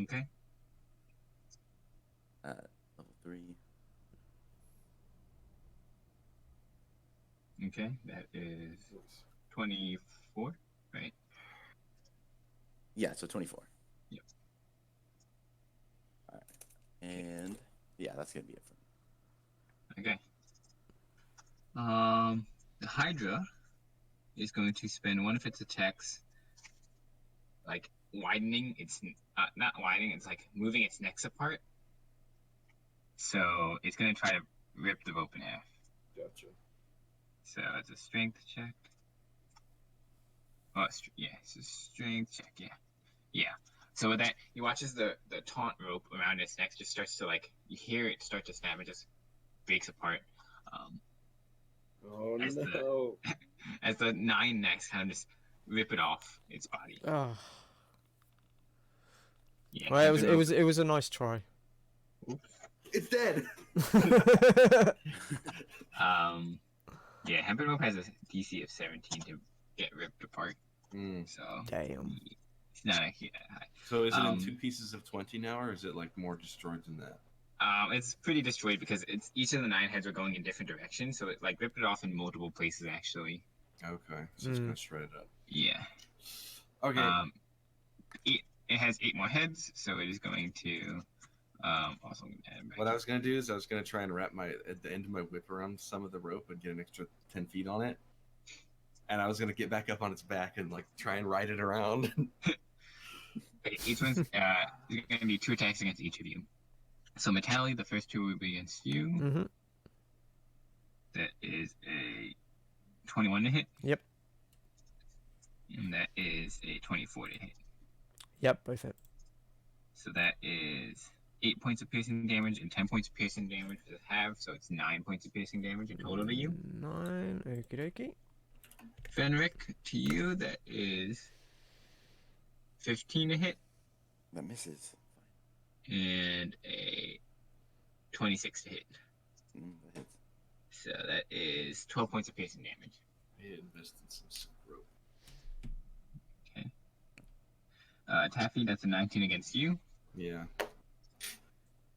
Okay. Level 3. Okay, that is 24, right? Yeah, so 24. Yep. All right, and yeah, that's gonna be it for me. Okay. The Hydra is going to spend one of its attacks like widening its not widening, it's like moving its necks apart. So it's gonna try to rip the rope in half. Gotcha. So it's a strength check. Oh, yeah, it's a strength check. Yeah. So with that, he watches the taunt rope around its neck just starts to like you hear it start to snap and just breaks apart. Oh as no! as the 9 necks kind of just rip it off its body. Oh. Yeah. Well, it was a nice try. It's dead. Yeah, Hempen rope has a DC of 17 to get ripped apart. So Damn. it's not actually that high. So is it in 2 pieces of 20 now, or is it like more destroyed than that? It's pretty destroyed because it's each of the 9 heads are going in different directions, so it like ripped it off in multiple places actually. Okay, so it's gonna shred it up. Yeah. Okay. It has 8 more heads, so it is going to also add back. What I was gonna do is I was gonna try and wrap at the end of my whip around some of the rope and get an extra 10 feet on it, and I was gonna get back up on its back and like try and ride it around. Okay, each one's there's gonna be 2 attacks against each of you. So Metalli, the first 2 will be against you. Mm-hmm. That is a 21 to hit. Yep. And that is a 24 to hit. Yep, both hit. So that is 8 points of piercing damage and 10 points of piercing damage for the half, so it's 9 points of piercing damage in total to you. 9, okie dokie. Fenric, to you, that is 15 to hit. That misses. And a 26 to hit. That hits. So that is 12 points of piercing damage. I invested some silk rope. Okay. Taffy, that's a 19 against you. Yeah.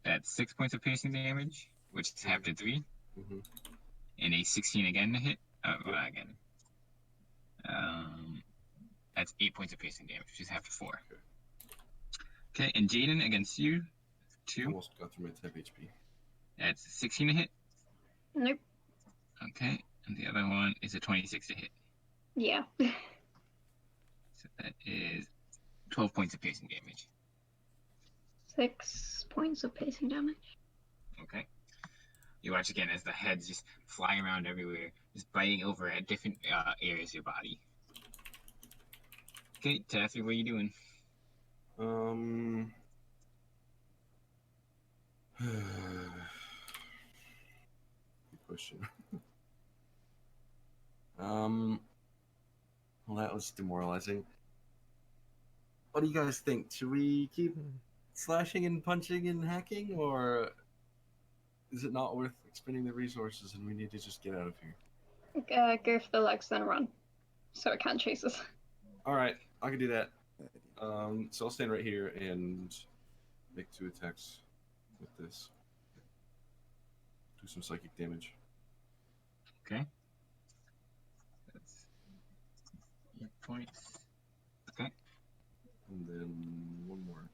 That's 6 points of piercing damage, which is half to 3. Mm-hmm. And a 16 again to hit. Again. That's 8 points of piercing damage, which is half to 4. Okay, and Jayden against you, 2. Almost got through my temp HP. That's 16 to hit. Nope. Okay, and the other one is a 26 to hit. Yeah. So that is 12 points of piercing damage. 6 points of piercing damage. Okay. You watch again as the heads just fly around everywhere, just biting over at different areas of your body. Okay, Taffy, what are you doing? Good question. Well, that was demoralizing. What do you guys think? Should we keep slashing and punching and hacking, or is it not worth expending the resources and we need to just get out of here? Go for the legs, then run, so it can't chase us. All right, I can do that. So I'll stand right here and make 2 attacks with this. Do some psychic damage. Okay. That's 8 points. Okay. And then 1 more.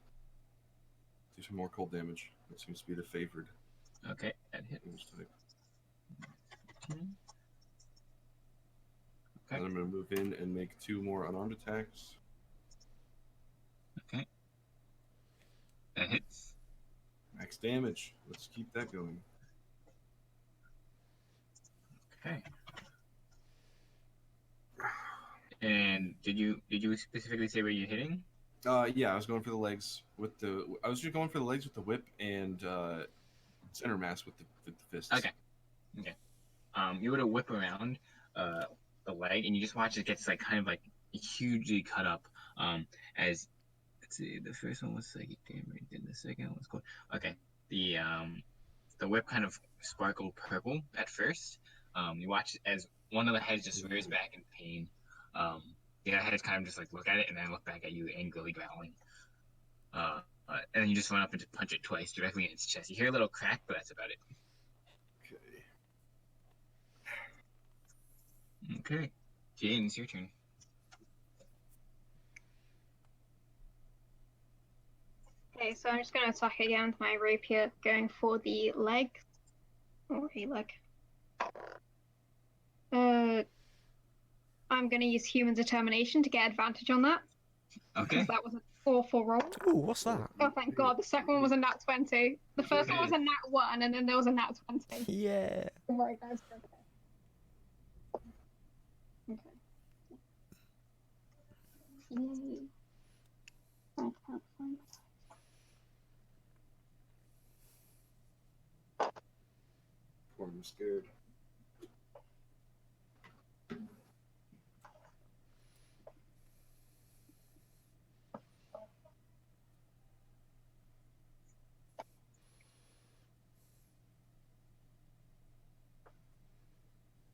Do some more cold damage. That seems to be the favored Okay, that hit. damage type. Okay. And I'm going to move in and make 2 more unarmed attacks. Okay. That hits. Max damage. Let's keep that going. Okay. And did you specifically say where you're hitting? Yeah, I was going for the legs with the. I was just going for the legs with the whip and center mass with the fists. Okay. You would have whip around the leg, and you just watch it gets like kind of like hugely cut up. As let's see, the first one was psychic damage, then the second one was cold. Okay. The whip kind of sparkled purple at first. You watch as one of the heads just rears back in pain. The other heads kind of just like look at it and then look back at you angrily growling. And then you just run up and just punch it twice directly in its chest. You hear a little crack, but that's about it. Okay. Jayden, it's your turn. Okay, so I'm just going to attack again with my rapier, going for the leg. Or a leg. I'm going to use human determination to get advantage on that. Okay. Because that was an awful roll. Ooh, what's that? Oh, thank God. The second one was a nat 20. The first one was a nat 1, and then there was a nat 20. Yeah. Don't worry, guys. Okay. Yay. I can't find it. I'm scared.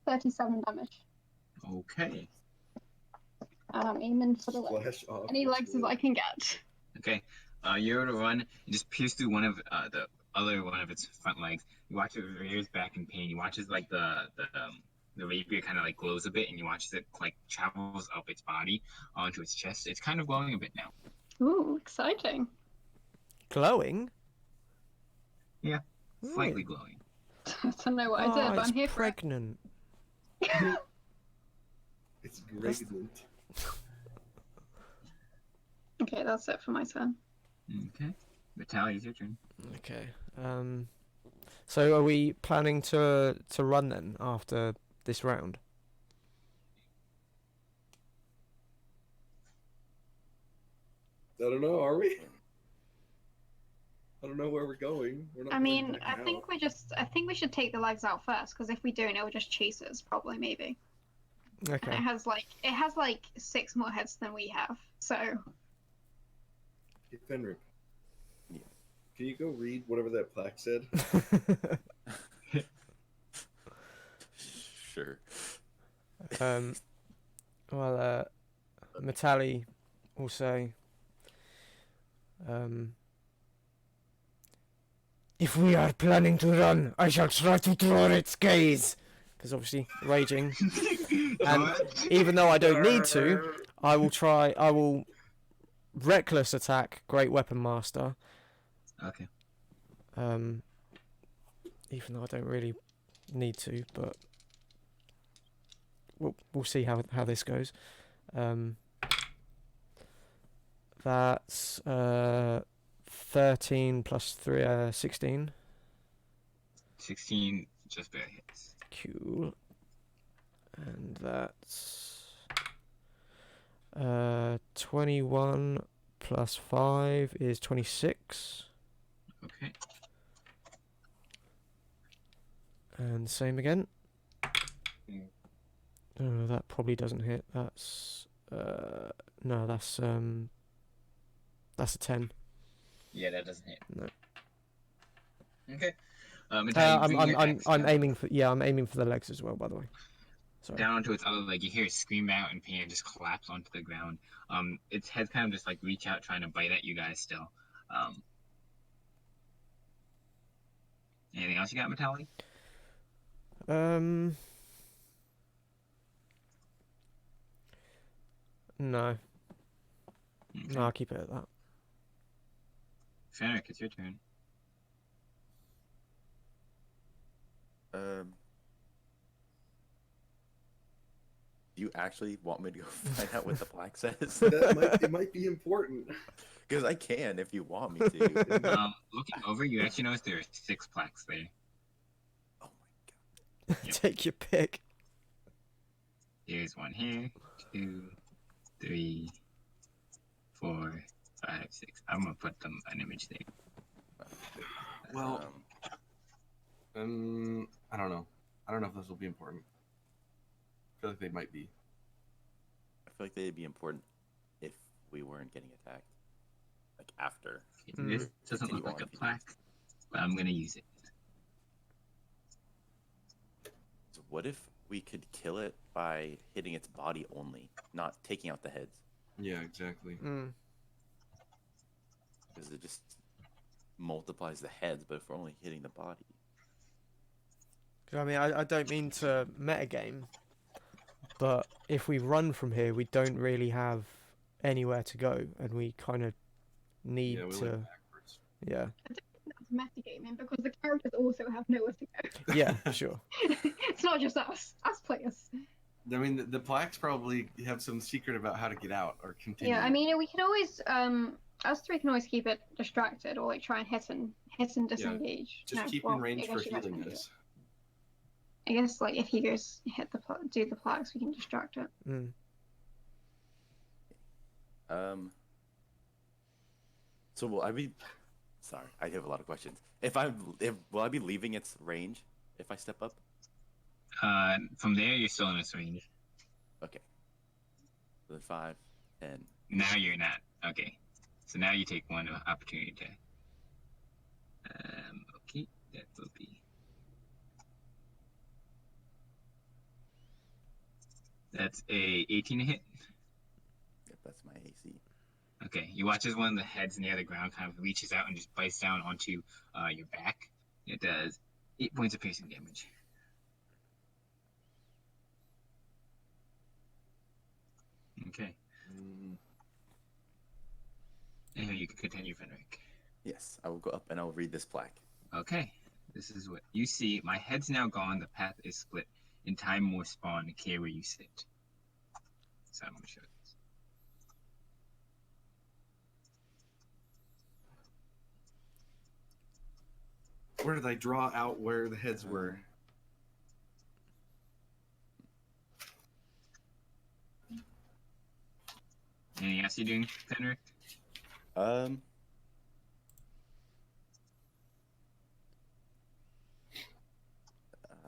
$37 damage. Okay. And I'm aiming for the leg. Flash off. Any legs as I can get. Okay. You're able to run and just pierce through one of the other one of its front legs. You watch it rears back in pain. You watch as like the rapier kind of like glows a bit, and you watch as it like travels up its body onto its chest. It's kind of glowing a bit now. Ooh, exciting. Glowing? Yeah, Ooh. slightly glowing. I don't know what I did, but it's I'm here for it. pregnant. It's pregnant. Okay, that's it for my turn. Okay. Metalli, it's your turn. Okay. So are we planning to run then after this round? I don't know. Are we? I don't know where we're going. We're not I going mean, back I out. think we should take the legs out first, because if we don't, it will just chase us, probably, maybe. And Okay. it has like 6 more heads than we have, so. Hey, Fenric. Yeah. Can you go read whatever that plaque said? Sure. Well, Metalli will say, if we are planning to run, I shall try to draw its gaze. Because obviously, raging. And even though I don't need to, I will reckless attack Great Weapon Master. Okay. Even though I don't really need to, but we'll see how this goes. That's 13 plus 3, 16. 16 just barely hits. Cool. And that's 21 plus 5 is 26. Okay. And same again. Mm. Oh, that probably doesn't hit. That's no, that's a 10. Yeah, that doesn't hit. No. Okay. Metalli, I'm aiming for I'm aiming for the legs as well, by the way. Sorry. down onto its other leg. You hear it scream out in pain and just collapse onto the ground. Its head kind of just like reach out, trying to bite at you guys still. Anything else you got, Metalli? No. Okay. No, I'll keep it at that. Fenric, it's your turn. Do you actually want me to go find out what the plaque says? It might be important. Because I can if you want me to. Looking over, you actually notice there are 6 plaques there. Oh my god. Yep. Take your pick. Here's one here, 2, 3, 4, 5, 6. I'm gonna put them an image there. Well, I don't know. I don't know if this will be important. I feel like they might be. I feel like they'd be important if we weren't getting attacked. Like after. This doesn't look like a plaque, but I'm gonna use it. So what if we could kill it by hitting its body only, not taking out the heads? Yeah, exactly. Because it just multiplies the heads, but if we're only hitting the body. I mean, I don't mean to metagame, but if we run from here, we don't really have anywhere to go, and we kind of need Yeah, we to. went backwards. Yeah. That's metagaming, because the characters also have nowhere to go. Yeah, sure. It's not just us players. I mean, the plaques probably have some secret about how to get out or continue. Yeah, I mean, we could always, us three can always keep it distracted or like try and hit and disengage. Just No, keep well, in range I for guess you guys healing can do us. it. I guess like if he goes do the plaques, we can distract it. Mm. So will I be? Sorry, I have a lot of questions. Will I be leaving its range if I step up? From there, you're still in its range. Okay. So 5, 10. Now you're not. Okay. So now you take one opportunity attack. Okay, that will be. That's a 18 to hit. Yep, that's my AC. Okay, you watch as one of the heads near the ground kind of reaches out and just bites down onto your back. It does 8 points of piercing damage. Okay. And you can continue, Fenric. Yes, I will go up and I'll read this plaque. Okay, this is what you see. My head's now gone. The path is split. In time, more spawn to care where you sit. So I'm going to show this. Where did I draw out where the heads were? Anything else you doing, Fenric? I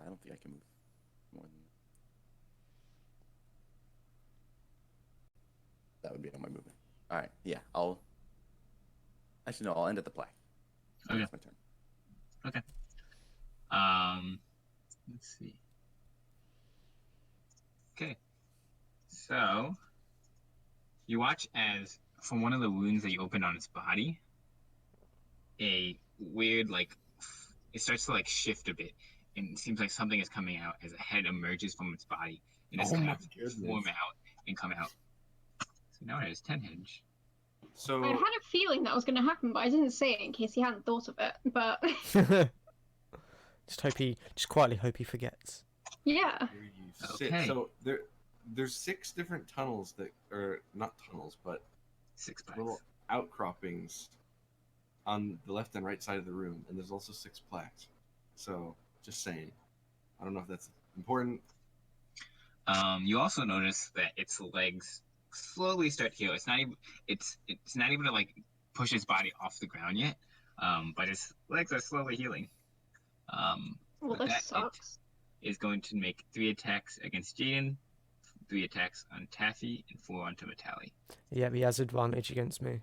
don't think I can move more than that. Would be on my movement. All right, yeah, I'll end at the plaque. Okay. That's my turn. Okay. Let's see. Okay. So you watch as from one of the wounds that you opened on its body, a weird it starts to shift a bit, and it seems like something is coming out as a head emerges from its body and it's kind of form out and come out. So now it has 10 heads. So I had a feeling that was going to happen, but I didn't say it in case he hadn't thought of it. But just quietly hope he forgets. yeah. here you sit. Okay. So there's 6 different tunnels that are not tunnels, but 6 little plaques. outcroppings on the left and right side of the room, and there's also 6 plaques. So just saying, I don't know if that's important. You also notice that its legs slowly start to heal. It's not even to push its body off the ground yet, but its legs are slowly healing. Well, With this that, sucks. it is going to make 3 attacks against Jayden, 3 attacks on Taffy, and 4 onto Metalli. Yeah, he has advantage against me.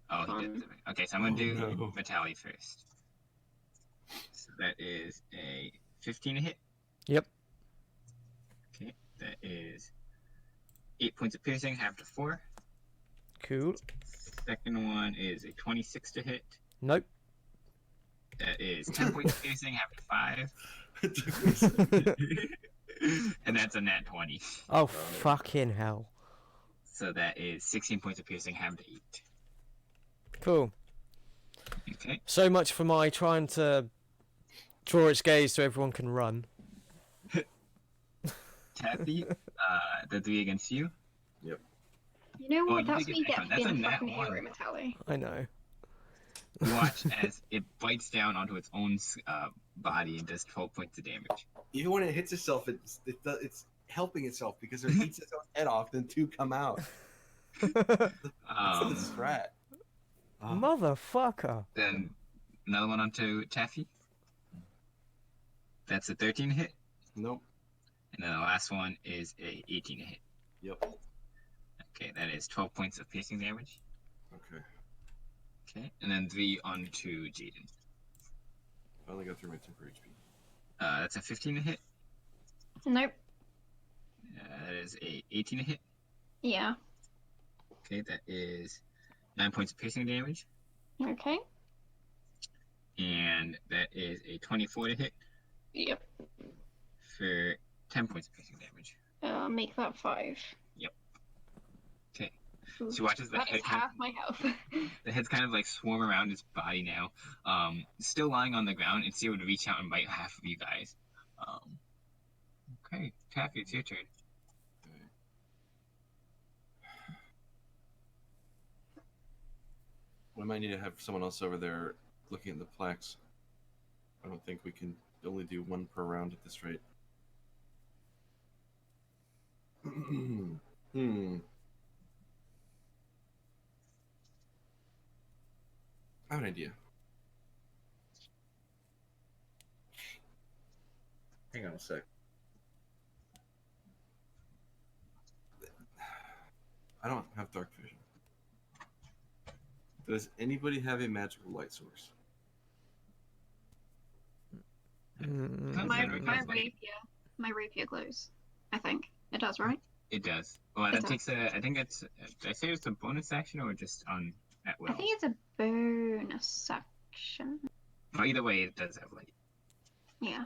Oh, he does. Okay, so I'm going to do no. Metalli first. So that is a 15 to hit. Yep. Okay, that is 8 points of piercing, half to 4. Cool. Second one is a 26 to hit. Nope. That is 10 points of piercing, half to 5. And that's a nat 20. Oh, fucking hell. So that is 16 points of piercing, half to 8. Cool. Okay. So much for my trying to draw its gaze so everyone can run. Taffy, the 3 against you. Yep. You know Oh, what? you That's did what you get get that for one. being a That's a fucking nat hero, 1. Metalli. I know. You watch as it bites down onto its own body and does 12 points of damage. Even when it hits itself, it's helping itself because it eats its own head off, then 2 come out. That's the strat. Oh. Motherfucker. Then another one onto Taffy. That's a 13 to hit. Nope. And then the last one is a 18 to hit. Yep. Okay, that is 12 points of piercing damage. Okay. Okay, and then 3 onto Jayden. I only got through my temporary HP. That's a 15 to hit. Nope. That is a 18 to hit. Yeah. Okay, that is 9 points of piercing damage. Okay. And that is a 24 to hit Yep. for 10 points of piercing damage. Make that 5. Yep. Okay. Ooh, She watches the that head is half my health. The head's kind of swarm around its body now. Still lying on the ground, and see it would reach out and bite half of you guys. Okay, Taffy, it's your turn. We might need to have someone else over there looking at the plaques. I don't think we can only do one per round at this rate. I have an idea. Hang on a sec. I don't have dark vision. Does anybody have a magical light source? My rapier glows. I think it does, right? It does. Well, It that does. takes a. I think it's. Did I say it's a bonus action or just on at will? I think it's a bonus action. Well, either way, it does have light. Yeah.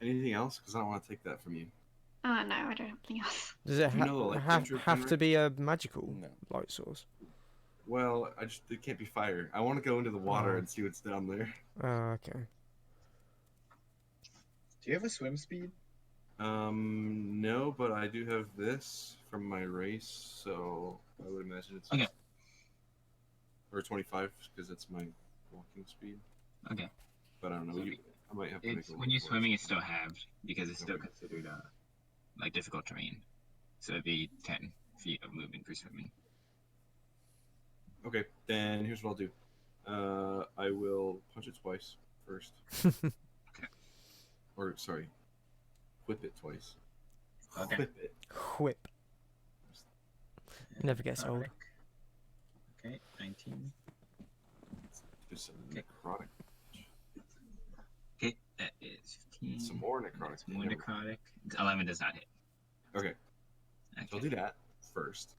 Anything else? Because I don't want to take that from you. No, I don't have anything else. Does it You know the light cantrip, have to Fenric? be a magical No. light source? Well, it can't be fire. I want to go into the water Oh. and see what's down there. Okay. Do you have a swim speed? No, but I do have this from my race, so I would imagine it's Okay. Or 25 because that's my walking speed. Okay. But I don't know. So I might have to make It's a when you're roll for it. swimming, it's still halved because it's still Okay. considered like difficult terrain. So it'd be 10 feet of movement for swimming. Okay, then here's what I'll do. I will punch it twice first. Or sorry, whip it twice. Okay. Whip it. Whip. Never gets old. Okay, 19. Do some Okay. necrotic. Okay, that is 15. Some more necrotic. That's more necrotic. 11 does not hit. Okay, so I'll do that first.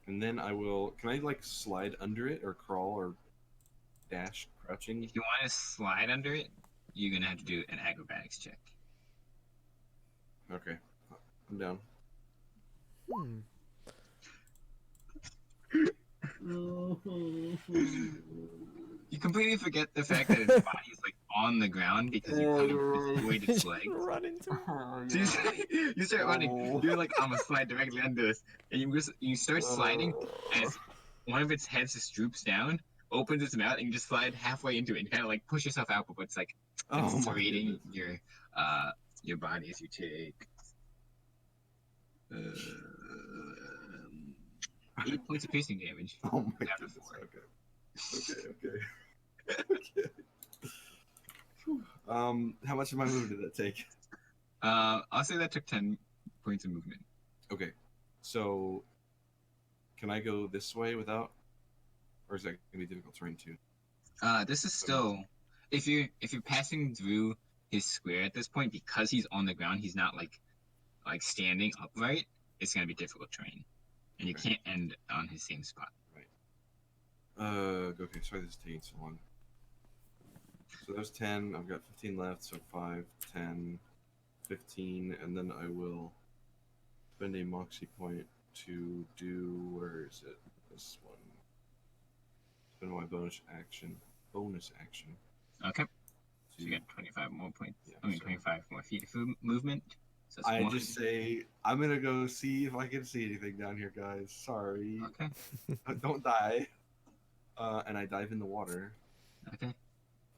And then I will. Can I like slide under it or crawl or dash crouching? If you want to slide under it, you're gonna have to do an acrobatics check. Okay, I'm down. Hmm. You completely forget the fact that his body is like on the ground because you kind of dissuade its legs. Run into it. So you start running. You're like, I'm gonna slide directly under this, and you start sliding as one of its heads just droops down, opens its mouth, and you just slide halfway into it and kind of like push yourself out, but it's like Oh my serrating goodness. your body as you take 8 points of piercing damage. Oh my Down to goodness. 4. Okay. Okay. How much of my move did that take? I'll say that took 10 points of movement. Okay, so can I go this way without, or is that gonna be difficult terrain too? This is still, if you're passing through his square at this point, because he's on the ground, he's not like standing upright. It's gonna be difficult terrain, and you Okay. can't end on his same spot. Okay, sorry this is taking so long. So there's 10, I've got 15 left, so 5, 10, 15, and then I will spend a moxie point to do, where is it? This one. Spend my bonus action. Okay, so To, you get 25 more points. yeah, I mean, so 25 more feet of movement. So that's I one. just say, I'm gonna go see if I can see anything down here, guys. Sorry. Okay. Don't die. And I dive in the water. Okay.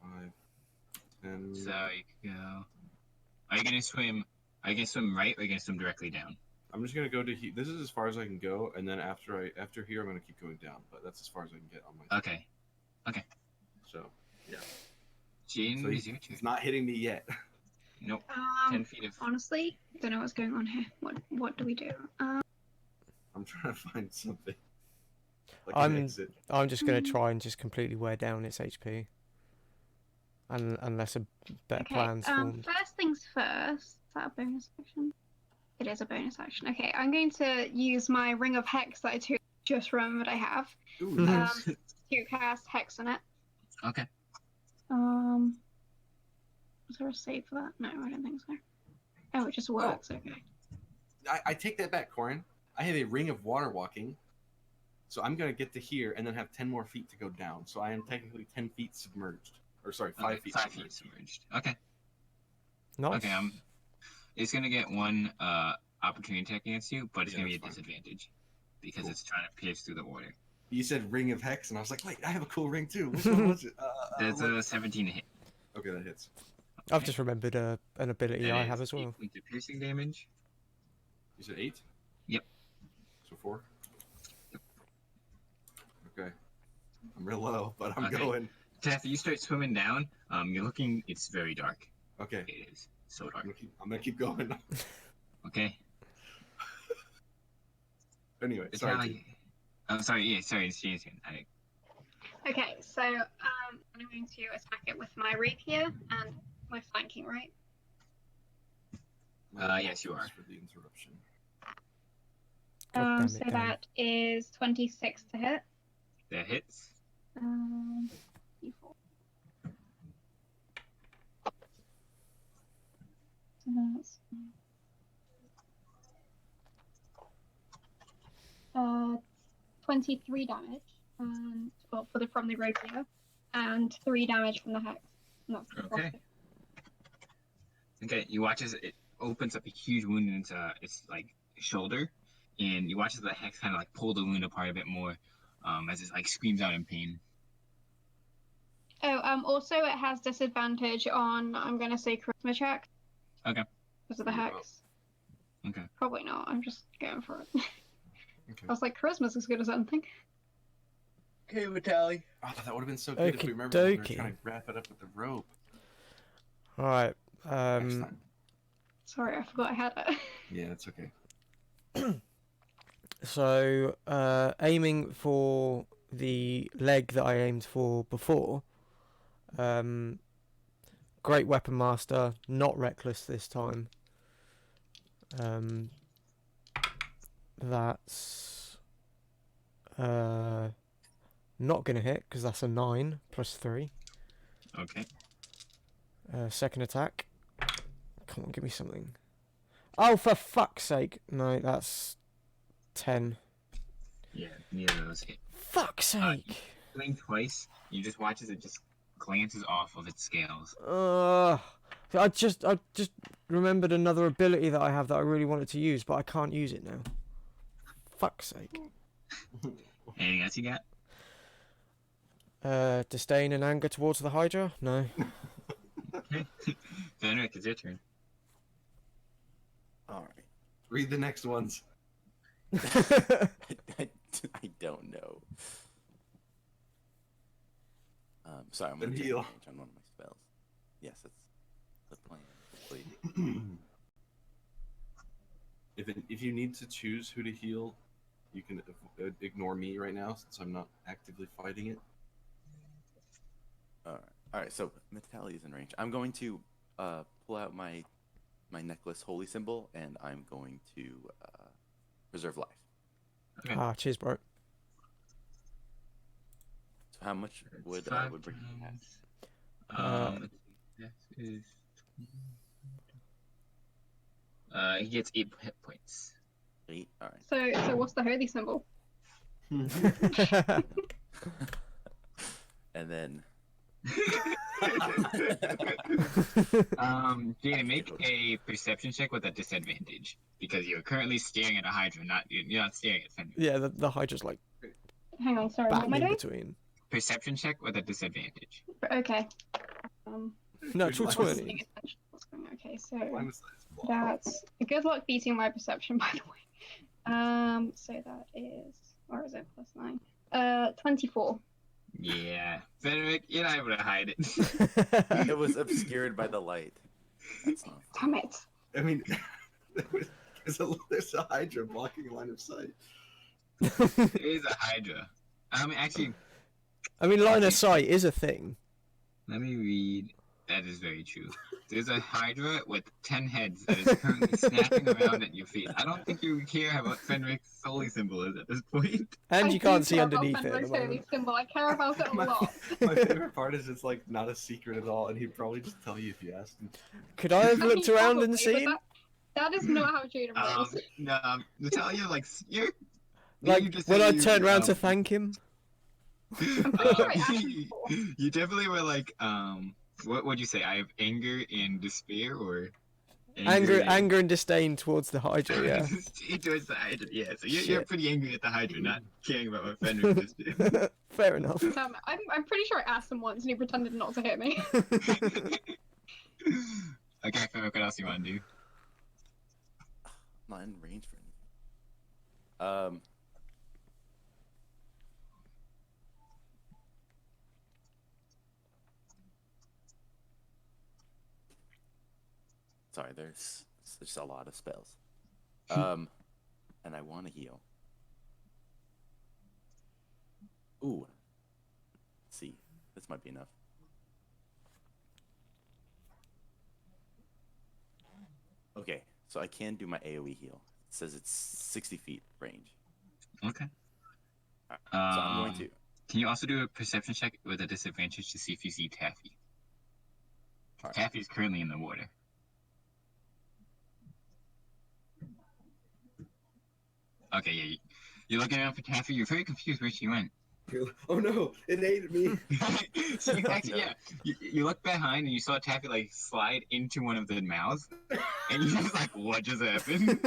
5, 10. So you can go. Are you gonna swim? Are you gonna swim right, or are you gonna swim directly down? I'm just gonna go to this is as far as I can go, and then after here I'm gonna keep going down. But that's as far as I can get on my. Okay. So Jayden, So is your turn. it's not hitting me yet. Nope. 10 feet of. Honestly, don't know what's going on here. What do we do? I'm trying to find something. Like I'm- an exit. I'm just going to try and just completely wear down its HP. Unless a better Okay. plan's formed. First things first. Is that a bonus action? It is a bonus action. Okay, I'm going to use my Ring of Hex that I just remembered I have Ooh, Mhm. nice. to cast Hex on it. Okay. Is there a save for that? No, I don't think so. Oh, it just works. Okay. I take that back, Korin. I have a ring of water walking, so I'm gonna get to here and then have 10 more feet to go down. So I am technically 10 feet submerged, or sorry, 5 Okay, feet. 5 submerged. feet submerged. Okay. Nice. Okay. It's gonna get one opportunity attack against you, but it's Yeah, gonna be a that's fine. disadvantage. because Cool. it's trying to pierce through the order. You said Ring of Hex, and I was like, wait, I have a cool ring too. Which one was it? That's what- a 17 to hit. Okay, that hits. I've just remembered an ability That I is have as 8 well. points of piercing damage. You said 8? Yep. So 4? Okay. I'm real low, but I'm Okay. going. Taffy, you start swimming down. You're looking. It's very dark. Okay. It is so dark. I'm gonna keep going. Okay. Anyway, sorry. Metalli- Oh, sorry. Yeah, sorry. It's Jayden's turn. Okay, so I'm going to attack it with my rapier and my flanking, right? Yes, you are. For the interruption. God damn it, So Dan. that is 26 to hit. That hits. D4. So that's 23 damage, and from the rapier, and 3 damage from the hex. And that's the Okay. plus Okay. You watch as it opens up a huge wound in its like shoulder, and you watch as the hex kind of like pull the wound apart a bit more, as it like screams out in pain. Oh, also it has disadvantage on, I'm gonna say, charisma check. Okay. Because of the Yeah. hex. Okay. Probably not, I'm just going for it. Okay. I was like, charisma's as good as anything. Okay, Metalli. Oh, that would have been so good if we remembered when we were Okey-dokey. trying to wrap it up with the rope. Alright. Next time. Sorry, I forgot I had it. Yeah, it's okay. So, aiming for the leg that I aimed for before. Great weapon master, not reckless this time. That's not gonna hit because that's a 9 plus 3. Okay. Second attack. Come on, give me something. Oh, for fuck's sake! No, that's 10. Yeah, neither of those hit. Fuck's sake! Blink twice. You just watch as it just glances off of its scales. I just remembered another ability that I have that I really wanted to use, but I can't use it now. Fuck's sake. Anything else you got? Disdain and anger towards the Hydra? No. Okay. Fenric, it's your turn. All right. Read the next ones. I don't know. Sorry, I'm Then gonna take heal. advantage on one of my spells. Yes, that's the plan. Hopefully. If you need to choose who to heal, you can ignore me right now since I'm not actively fighting it. All right. So Metalli is in range. I'm going to pull out my necklace holy symbol, and I'm going to preserve life. Okay. Ah, cheers, bro. So how much would Five bring you past? times. That is. He gets 8 hit points. 8. All right. So what's the holy symbol? And then Jayden, make a perception check with a disadvantage because you're currently staring at a Hydra. You're not staring at Fenric. Yeah, the Hydra's like Hang on, sorry, what bang am I in doing? between. Perception check with a disadvantage. Okay. Natural Good luck. 20. Paying attention to what's going on. Okay, so Line of sight is blocked. that's good luck beating my perception, by the way. So that is, or is it +9? 24. Yeah, Fenric, you're not able to hide it. it was obscured by the light. That's not. Damn it. I mean, there's a Hydra blocking line of sight. There is a Hydra. Actually, I mean, line of sight is a thing. let me read. That is very true. There's a Hydra with 10 heads that is currently snapping around at your feet. I don't think you care about Fenric's holy symbol is at this point. And I you do can't see care about underneath it at Fenric's the holy moment. symbol. I care about it a lot. My favorite part is it's like not a secret at all, and he'd probably just tell you if you asked him. Could I have I mean, looked around probably, and but seen? That is not how Jayden rolls. No, Natalia, like, you're. Like, you just when said I you, turned around to thank him? I'm pretty sure I asked him before. you definitely were like, what would you say? I have anger and despair, or Anger and disdain towards the Hydra, yeah. Towards the Hydra, yeah. So you're pretty angry at the Hydra, not caring about what Fenric just did. Fair enough. I'm pretty sure I asked him once and he pretended not to hit me. Okay, Fenric, what else do you want to do? I'm not in range for anything. Sorry, there's a lot of spells. And I want to heal. Ooh. Let's see. This might be enough. Okay, so I can do my AoE heal. It says it's 60 feet range. Okay. Alright, so I'm going to. Can you also do a perception check with a disadvantage to see if you see Taffy? Alright. Taffy is currently in the water. Okay, yeah. You're looking around for Taffy. You're very confused where she went. Oh no, it ate me. So you look behind and you saw Taffy like slide into one of the mouths, and you're just like, what just happened?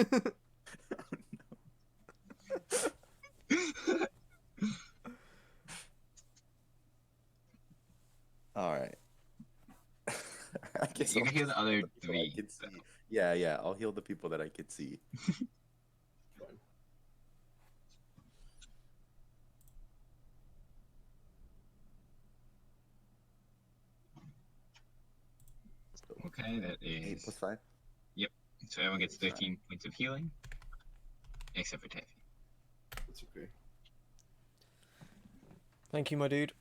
All right. I guess You can hear the other three. I can see. Yeah. I'll heal the people that I could see. Okay, that 8 is. plus 5. So everyone gets 13 points of healing, except for Taffy. That's okay. Thank you, my dude.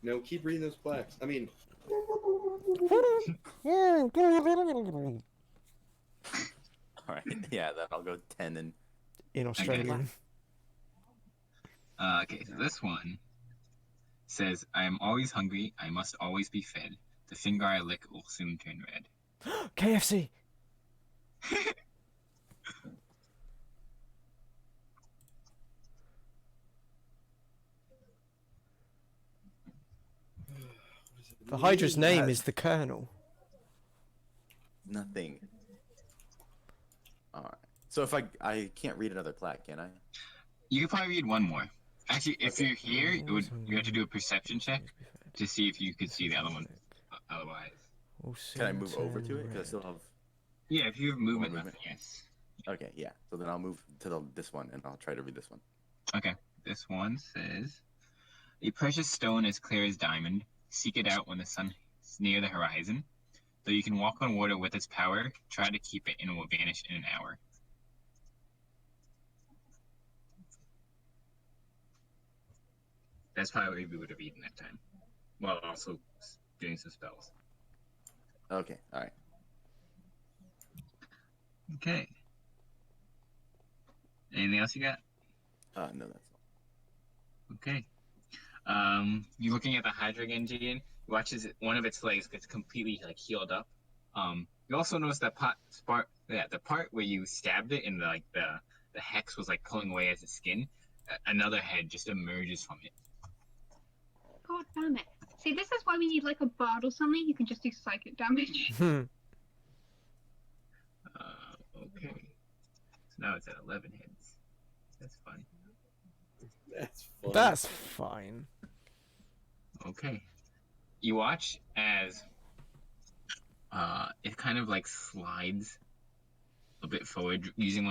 No, keep reading those plaques. I mean, All right. Yeah, then I'll go 10 and. In Australian. Okay, so this one says, I am always hungry, I must always be fed. The finger I lick will soon turn red. KFC! The Hydra's name is the Colonel. Nothing. All right. So if I can't read another plaque, can I? You could probably read one more. Actually, if you're here, you have to do a perception check to see if you could see the other one. Otherwise, Can I move over to it? Because I still have. yeah, if you have movement movement. left, yes. Okay, yeah. So then I'll move to this one and I'll try to read this one. Okay, this one says, a precious stone as clear as diamond. Seek it out when the sun is near the horizon. Though you can walk on water with its power, try to keep it and it will vanish in an hour. That's probably what we would have eaten that time. While also doing some spells. Okay, all right. Okay. Anything else you got? No, that's all. Okay. You're looking at the Hydra again, Jayden. You watch as one of its legs gets completely like healed up. You also notice that the part where you stabbed it and the hex was like pulling away at the skin. Another head just emerges from it. God damn it. See, this is why we need like a bard or something. You can just do psychic damage. Okay. So now it's at 11 heads. That's fun. that's fun. That's fine. Okay. You watch as it kind of like slides a bit forward, using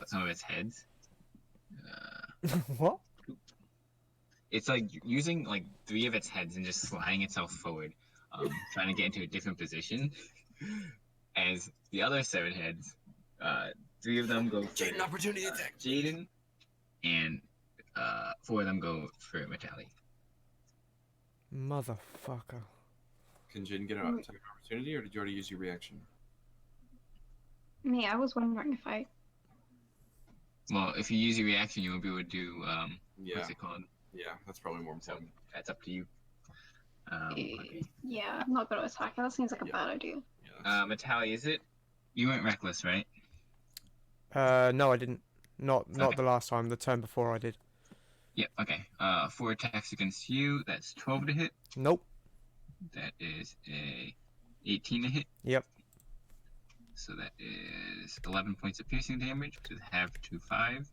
some of its heads. What? It's like using like 3 of its heads and just sliding itself forward, trying to get into a different position. As the other 7 heads, 3 of them go for Jayden, opportunity attack. Jayden, and 4 of them go for Metalli. Motherfucker. Can Jayden get an attack opportunity, or did you already use your reaction? Me, I was wondering if I. Well, if you use your reaction, you won't be able to do Yeah. what's it called? Yeah, that's probably more So important. that's up to you. Okay. Yeah, I'm not gonna attack. That seems like a Yeah. bad idea. Yeah, Metalli, is it? You went reckless, right? No, I didn't. Not Okay. the last time. The turn before I did. Yep. Okay. 4 attacks against you. That's 12 to hit. Nope. That is a 18 to hit. Yep. So that is 11 points of piercing damage with half to 5.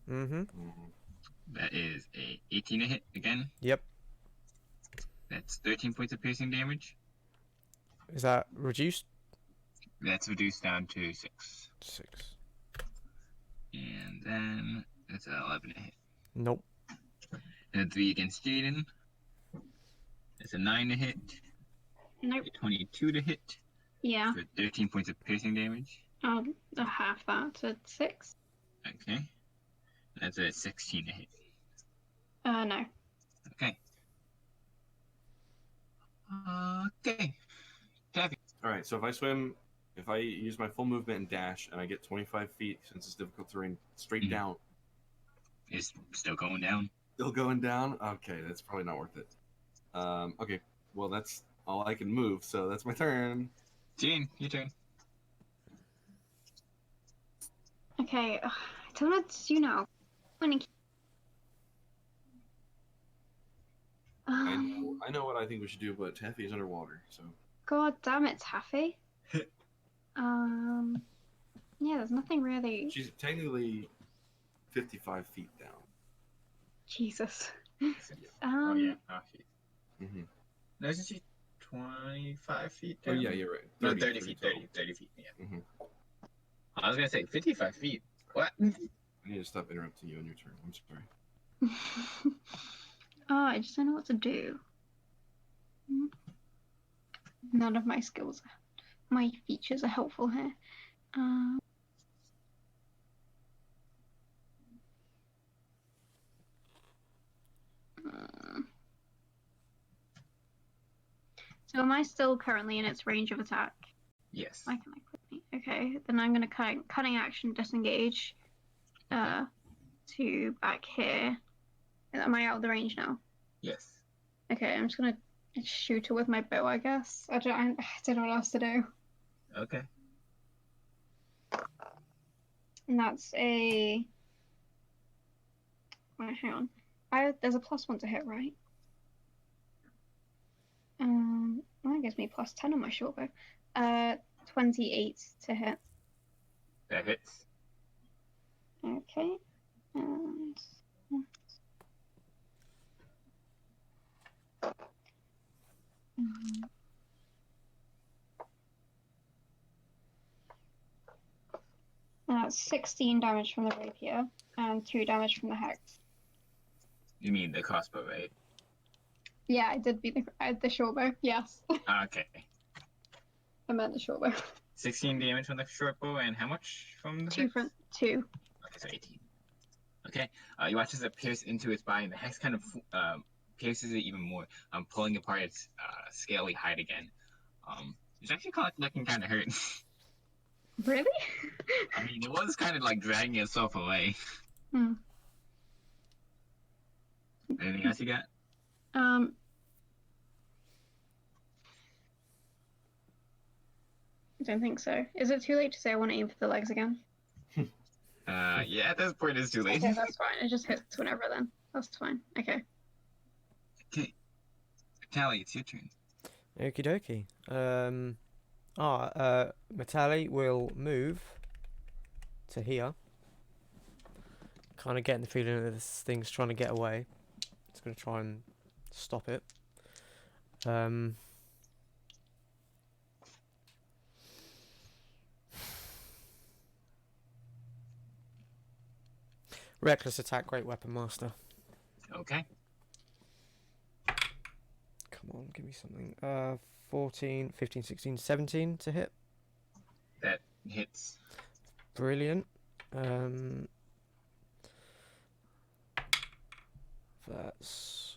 Mm-hmm. That is a 18 to hit again. Yep. That's 13 points of piercing damage. Is that reduced? That's reduced down to 6. 6. And then that's an 11 to hit. Nope. And 3 against Jayden. That's a 9 to hit. Nope. A 22 to hit. Yeah. For 13 points of piercing damage. I'll half that to 6. Okay. That's a 16 to hit. No. Okay. Okay. Taffy. Alright, so if I use my full movement and dash, and I get 25 feet, since it's difficult terrain, straight down. Is still going down. Still going down? Okay, that's probably not worth it. Okay, well, that's all I can move, so that's my turn. Jane, your turn. Okay, I don't know what to do now. I know what I think we should do, but Taffy is underwater, so. God damn it, Taffy. Yeah, there's nothing really. She's technically 55 feet down. Jesus. Oh yeah. Oh, shit. Mm-hmm. No, isn't she 25 feet Oh down? yeah, you're right. No, 30 feet. total. 30 feet. Yeah. Mm-hmm. I was gonna say 55 feet. What? I need to stop interrupting you on your turn. I'm sorry. Oh, I just don't know what to do. None of my skills, my features are helpful here. So am I still currently in its range of attack? Yes. Why can I quickly? Okay, then I'm gonna cutting action disengage to back here. Am I out of the range now? Yes. Okay, I'm just gonna shoot her with my bow, I guess. I don't know what else to do. Okay. And that's a. Wait, hang on. There's a +1 to hit, right? Well, that gives me +10 on my short bow. 28 to hit. That hits. Okay. And. That's 16 damage from the rapier and 2 damage from the hex. You mean the crossbow, right? Yeah, I did beat the short bow. Yes, Okay. I meant the short bow. 16 damage from the short bow, and how much from the 2 hex? from 2. Okay, so 18. Okay. You watch as it pierce into its body, and the hex kind of pierces it even more, pulling apart its scaly hide again. It's actually looking kind of hurt. Really? I mean, it was kind of like dragging itself away. Anything else you got? I don't think so. Is it too late to say I want to aim for the legs again? Yeah, at this point it's too late. Okay, that's fine. It just hits whenever then. That's fine. Okay. Okay. Metalli, it's your turn. Okie dokie. Metalli will move to here. Kind of getting the feeling that this thing's trying to get away. It's going to try and stop it. Reckless attack, great weapon master. Okay. Come on, give me something. 14, 15, 16, 17 to hit. That hits. Brilliant. That's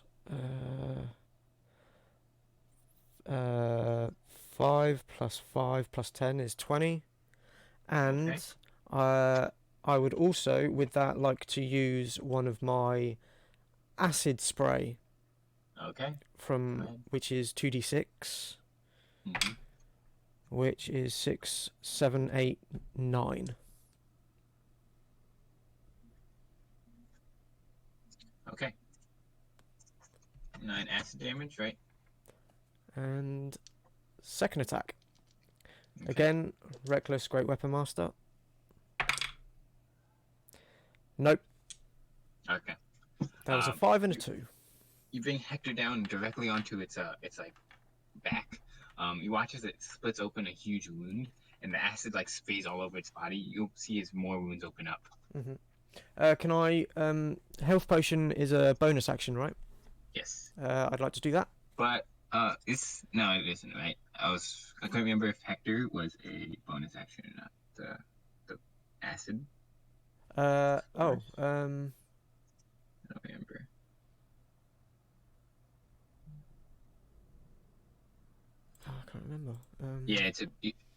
5 plus 5 plus 10 is 20. And Okay. I would also, with that, like to use one of my acid spray Okay. from which is 2d6, Mm-hmm. which is 6, 7, 8, 9. Okay. 9 acid damage, right? And second attack. Okay. Again, reckless, great weapon master. Nope, Okay. that was a Um, 5 and a 2. You bring Hector down directly onto its like back. You watch as it splits open a huge wound, and the acid like sprays all over its body. You'll see as more wounds open up. Can I? Health potion is a bonus action, right? Yes, I'd like to do that. but it's no, it isn't, right? I couldn't remember if Hector was a bonus action or not. The acid. Oh, I don't remember. I can't remember. Yeah,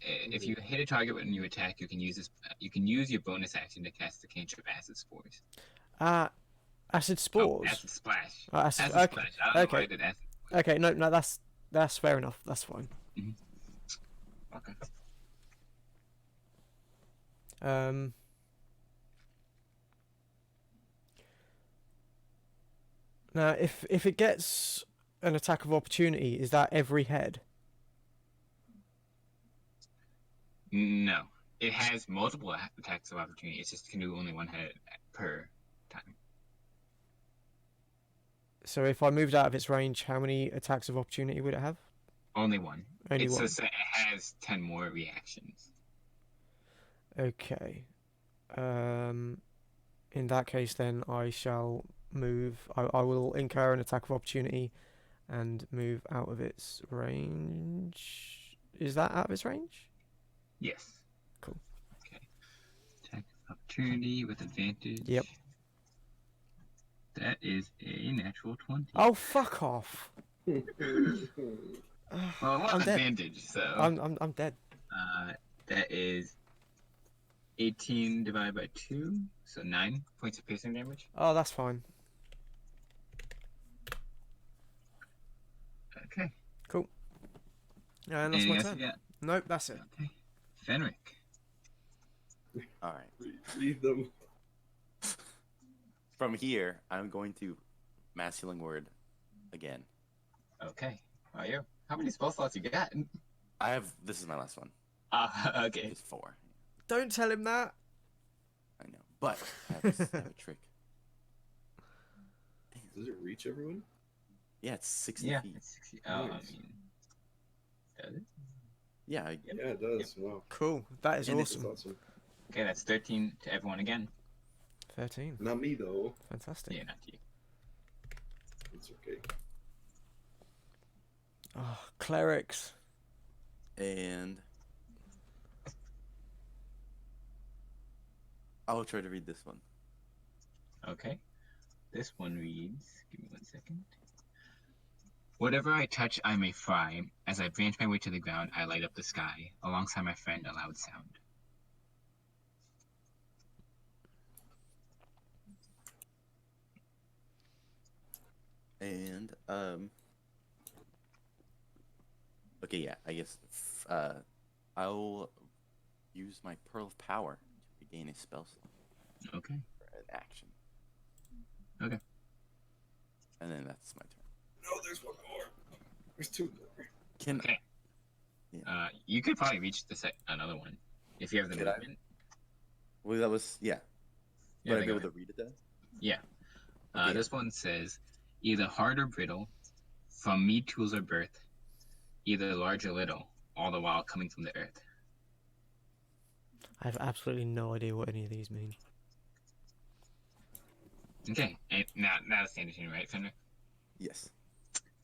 if you hit a target when you attack, you can use this. You can use your bonus action to cast the cantrip acid spores. Acid Oh, spores. acid splash. Acid. Acid Okay. splash. I don't know why I Okay. did acid. Okay. No. That's fair enough. That's fine. Okay. Now, if it gets an attack of opportunity, is that every head? No, it has multiple attacks of opportunity. It just can do only one head per time. So if I moved out of its range, how many attacks of opportunity would it have? Only one. Only It's one. just, it has 10 more reactions. Okay. In that case, then I shall move. I will incur an attack of opportunity, and move out of its range. Is that out of its range? Yes. Cool. Okay. Attack of opportunity with advantage. Yep. That is a natural 20. Oh, fuck off! Well, it was I'm dead. advantage, so. I'm dead. That is 18 divided by 2, so 9 points of piercing damage. Oh, that's fine. Okay. And that's Anything my else turn. you got? Nope, that's it. Okay. Fenric. All right. Read them. From here, I'm going to mass healing word again. Okay. Are you? How many spell slots you got? This is my last one. Okay. It's 4. Don't tell him that. I know, but I have a trick. Does it reach everyone? Yeah, it's 60 Yeah. feet. It's 60. Oh, Nice. I mean, does it? Yeah, Yep. Yeah, it does. Wow. Cool. That is And That's awesome. awesome. Okay, that's 13 to everyone again. 13. Not me, though. Fantastic. Yeah, not you. It's okay. Oh, clerics. and I'll try to read this one. Okay. This one reads, give me 1 second. Whatever I touch, I may fry. As I branch my way to the ground, I light up the sky. Alongside my friend, a loud sound. And okay, yeah, I guess I'll use my Pearl of Power to regain a spell slot Okay. for an action. Okay. And then that's my turn. No, there's one more. There's 2 more. Can Okay. Yeah. You could probably reach another one if you have the Could I? movement. Well, that was yeah. Yeah, Would I then be go able to read it then? Yeah. Okay, This one says, either hard or brittle, from me tools or birth, either large or little, all the while coming from the earth. I have absolutely no idea what any of these mean. Okay, and now the standard tune, right, Fenric? Yes.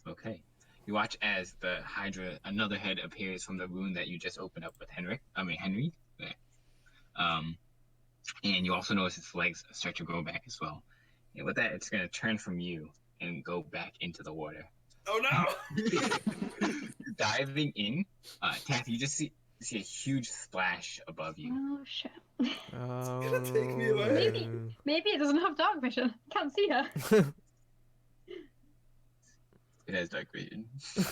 Okay. You watch as the Hydra, another head appears from the wound that you just opened up with Henry. There. And you also notice its legs start to grow back as well. And with that, it's going to turn from you and go back into the water. Oh no! Diving in, Taffy, you just see a huge splash above you. Oh shit. Oh, gonna take me away. Maybe. Maybe it doesn't have dark vision. Can't see her. It has dark vision.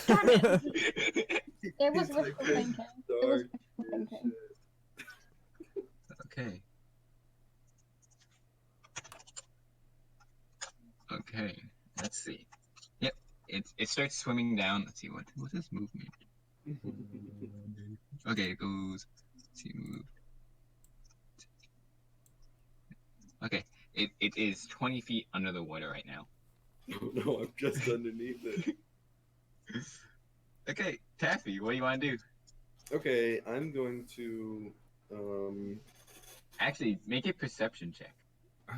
Damn it. It was He's wishful like, thinking. It was dark wishful thinking. Okay. Okay. Let's see. Yep. It starts swimming down. Let's see what's this movement. Okay, it goes to move. Okay, it is 20 feet under the water right now. Oh no, I'm just underneath it. Okay, Taffy, what do you want to do? Okay, I'm going to Actually, make a perception check.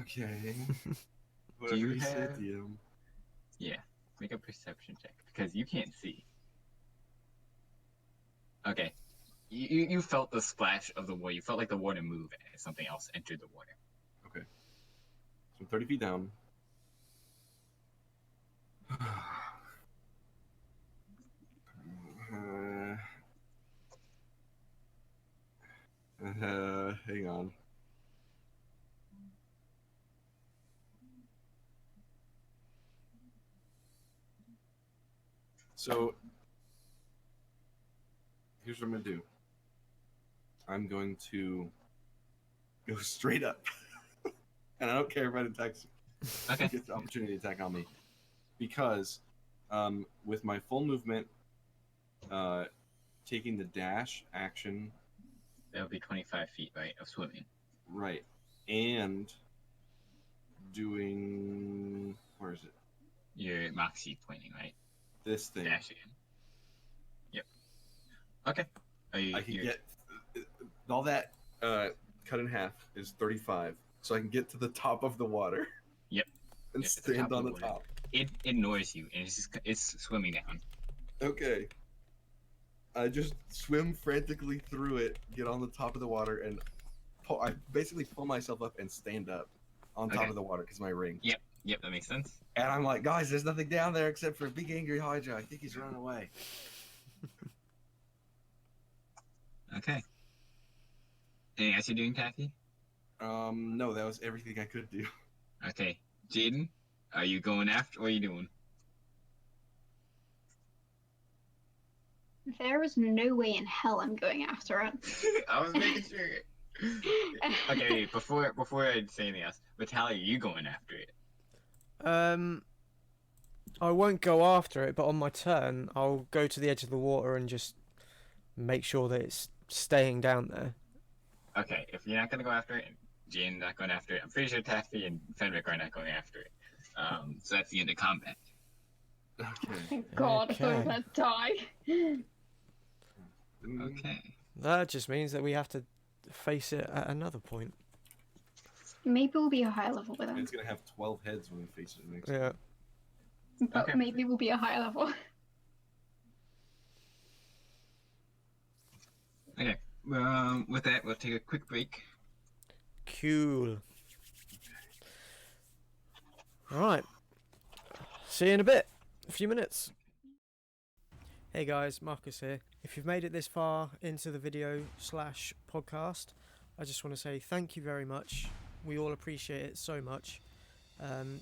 okay. Do Whatever you you say, have- DM. Yeah, make a perception check because you can't see. Okay, you felt the splash of the water. You felt like the water move as something else entered the water. Okay. So I'm 30 feet down. Hang on. So here's what I'm gonna do. I'm going to go straight up, and I don't care if it attacks. Okay. Gets the opportunity to attack on me, because with my full movement, taking the dash action, That would be 25 feet, right, of swimming. right, and doing where is it? Your Moxie pointing, right? This thing. Dash again. Yep. Okay. I can get all that cut in half is 35, so I can get to the top of the water. Yep. And Get to the stand top of on the the water. top. It ignores you, and it's swimming down. Okay. I just swim frantically through it, get on the top of the water, and I basically pull myself up and stand up on top Okay. of the water because of my ring. Yep, that makes sense. And I'm like, guys, there's nothing down there except for a big angry Hydra. I think he's running away. Okay. Anything else you're doing, Taffy? No, that was everything I could do. Okay. Jayden, are you going after? What are you doing? There is no way in hell I'm going after it. I was making sure. Okay, before I say anything else, Metalli, are you going after it? I won't go after it, but on my turn, I'll go to the edge of the water and just make sure that it's staying down there. Okay, if you're not gonna go after it, and Jayden's not going after it, I'm pretty sure Taffy and Fenric are not going after it. So that's the end of combat. Okay. Thank God, I thought I was gonna die. Okay. That just means that we have to face it at another point. Maybe we'll be a higher level with him. It's gonna have 12 heads when we face it next. Yeah. But Okay. maybe we'll be a higher level. Okay. With that, we'll take a quick break. Cool. Alright. See you in a bit. A few minutes. Hey guys, Marcus here. If you've made it this far into the video / podcast, I just want to say thank you very much. We all appreciate it so much.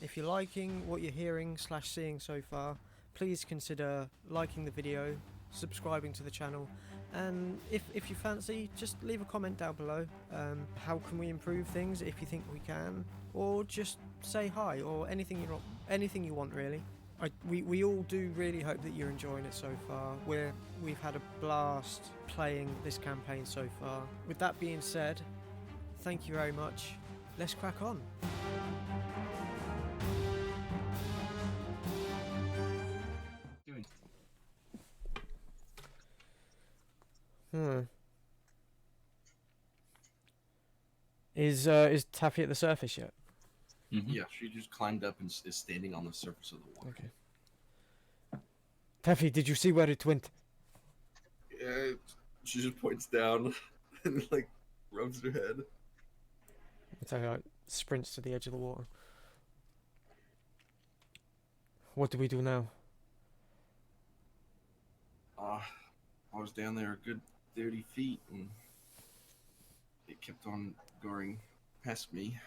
If you're liking what you're hearing / seeing so far, please consider liking the video, subscribing to the channel, and if you fancy, just leave a comment down below. How can we improve things if you think we can, or just say hi, or anything you want really. We all do really hope that you're enjoying it so far. We've had a blast playing this campaign so far. With that being said, thank you very much. Let's crack on. Is Taffy at the surface yet? Mm-hmm. Yeah, she just climbed up and is standing on the surface of the water. Okay. Taffy, did you see where it went? Yeah, she just points down and like rubs her head. Taffy like sprints to the edge of the water. What do we do now? I was down there a good 30 feet and it kept on going past me.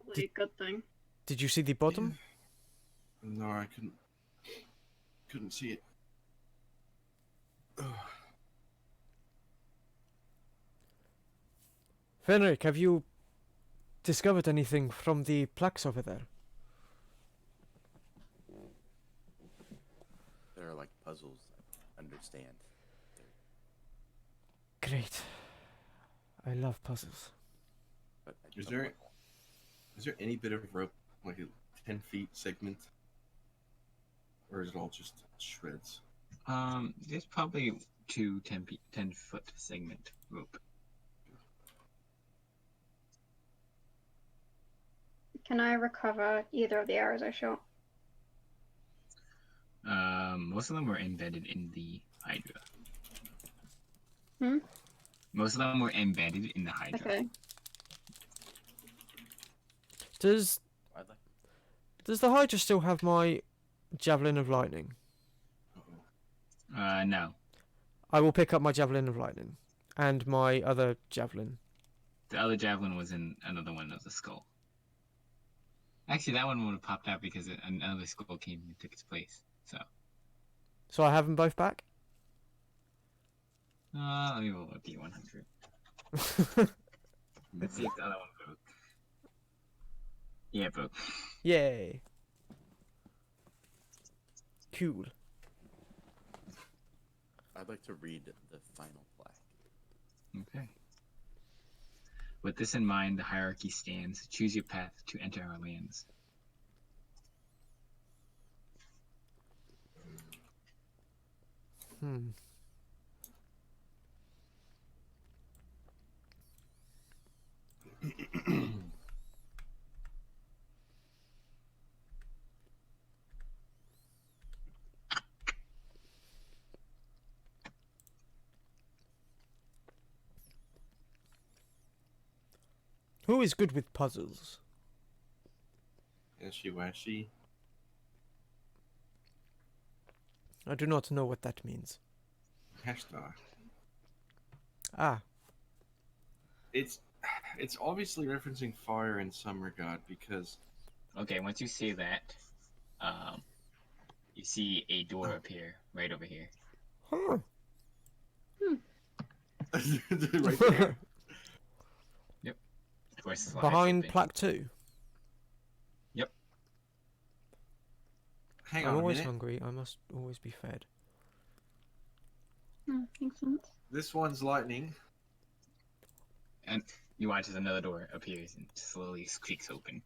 Probably a good thing. Did you see the bottom? No, I couldn't see it. Ugh. Fenric, have you discovered anything from the plaques over there? They're like puzzles, I understand. Great. I love puzzles. But I Is don't there like- is there any bit of rope, like a 10 feet segment, or is it all just shreds? There's probably two 10-foot segment rope. Can I recover either of the arrows I shot? Most of them were embedded in the Hydra. Hmm? Most of them were embedded in the Hydra. Okay. Does I'd like the Hydra still have my Javelin of Lightning? Uh-oh. No. I will pick up my Javelin of Lightning and my other Javelin. The other javelin was in another one of the skull. Actually, that one would have popped out because another skull came and took its place. So I have them both back? Let me roll a D100. Let's see if the other one broke. Yeah, it broke. Yay. Cool. I'd like to read the final plaque. Okay. With this in mind, the hierarchy stands. Choose your path to enter our lands. Hmm. Who is good with puzzles? Ashy washy. I do not know what that means. Hashtag. Ah, It's obviously referencing fire in some regard because Okay, once you see that, you see a door appear right over here. huh. right there. Of course, it's Behind open. plaque 2. Hang I'm on a always minute. hungry. I must always be fed. Makes sense. This one's lightning. And you watch as another door appears and slowly creaks open.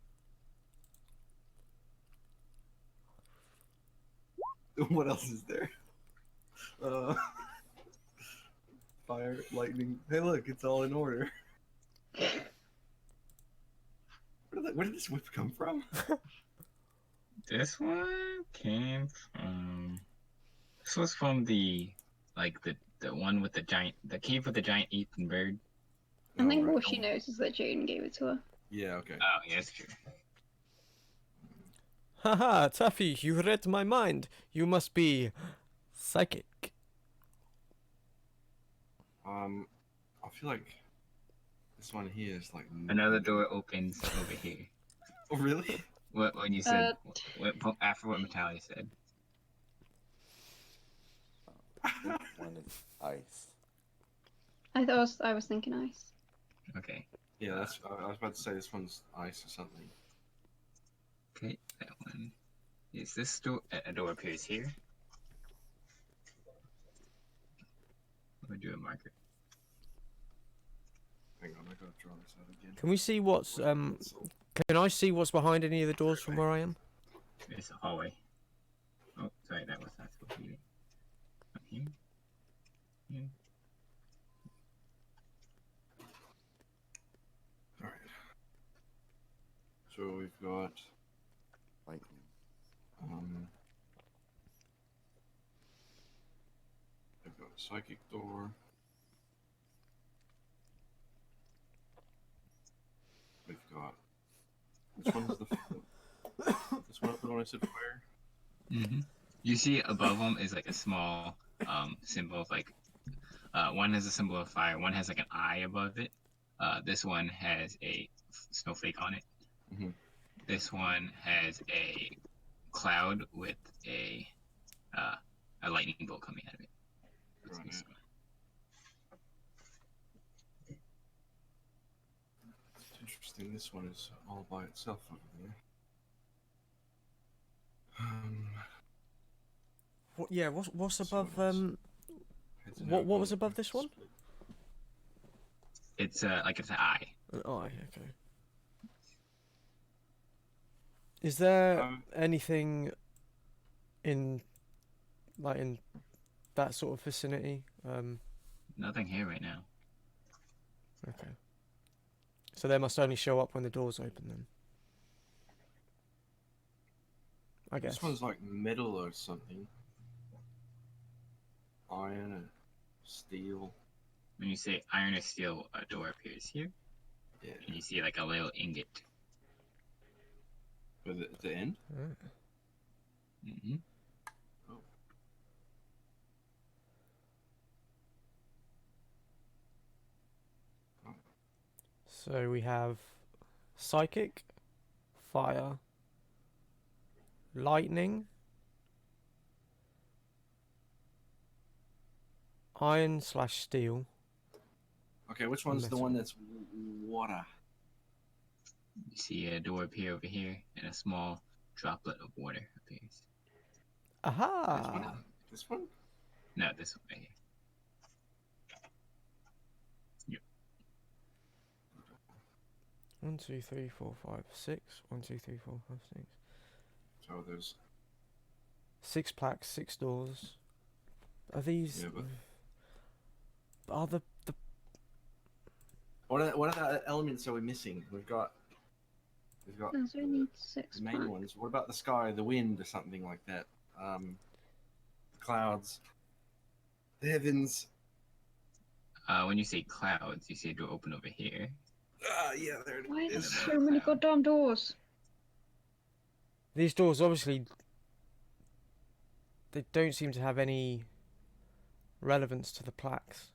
What else is there? Fire, lightning. Hey, look, it's all in order. Where did this whip come from? This one came from. This was from the one with the cave with the giant ape and bird. I think right. all she knows is that Jayden gave it to her. Yeah, okay. Oh, yeah, that's true. Haha, Taffy, you read my mind. You must be psychic. I feel like this one here is like Another door opens over here. Oh, really? What when you said after what Metalli said? One is ice. I was thinking ice. Okay. Yeah, that's. I was about to say this one's ice or something. Okay, that one. Is this door? A door appears here. Let me do a marker. Hang on, I gotta draw this out again. Can we see what's Can I see what's behind any of the doors from where I am? It's a hallway. Oh, sorry, that was not supposed to be it. Up here. Here. All right. So we've got Lightning. I've got a psychic door. We've got. Which one's the? This one, the one I said fire. Mm-hmm. You see above them is like a small symbol of like one has a symbol of fire, one has like an eye above it. This one has a snowflake on it. Mhm. This one has a cloud with a lightning bolt coming out of it. That's Right. this It's interesting. This one is all by itself over there. Yeah, what's So above what else? Heads and what out was on above the this one? split. It's like it's an eye. An eye, okay. Is there Um, anything in in that sort of vicinity? Nothing here right now. Okay. So they must only show up when the doors open then. I guess. This one's like metal or something. Iron and steel. When you say iron or steel, a door appears here, Yeah. and you see like a little ingot. At the end? Ah. Mm-hmm. So we have psychic, fire, lightning, iron/steel. Okay, which one's the Metal. one that's water? You see a door appear over here, and a small droplet of water appears. This Aha! one? This one? No, this one right here. 1, 2, 3, 4, 5, 6. 1, 2, 3, 4, 5, 6. So there's 6 plaques, 6 doors. Are these? Yeah, but- Are the what are the elements are we missing? We've got There's only 6 the main plaques. ones. What about the sky, the wind, or something like that? The clouds, the heavens. When you say clouds, you see a door open over here. Yeah, there it Why are there is. so many goddamn doors? these doors obviously they don't seem to have any relevance to the plaques.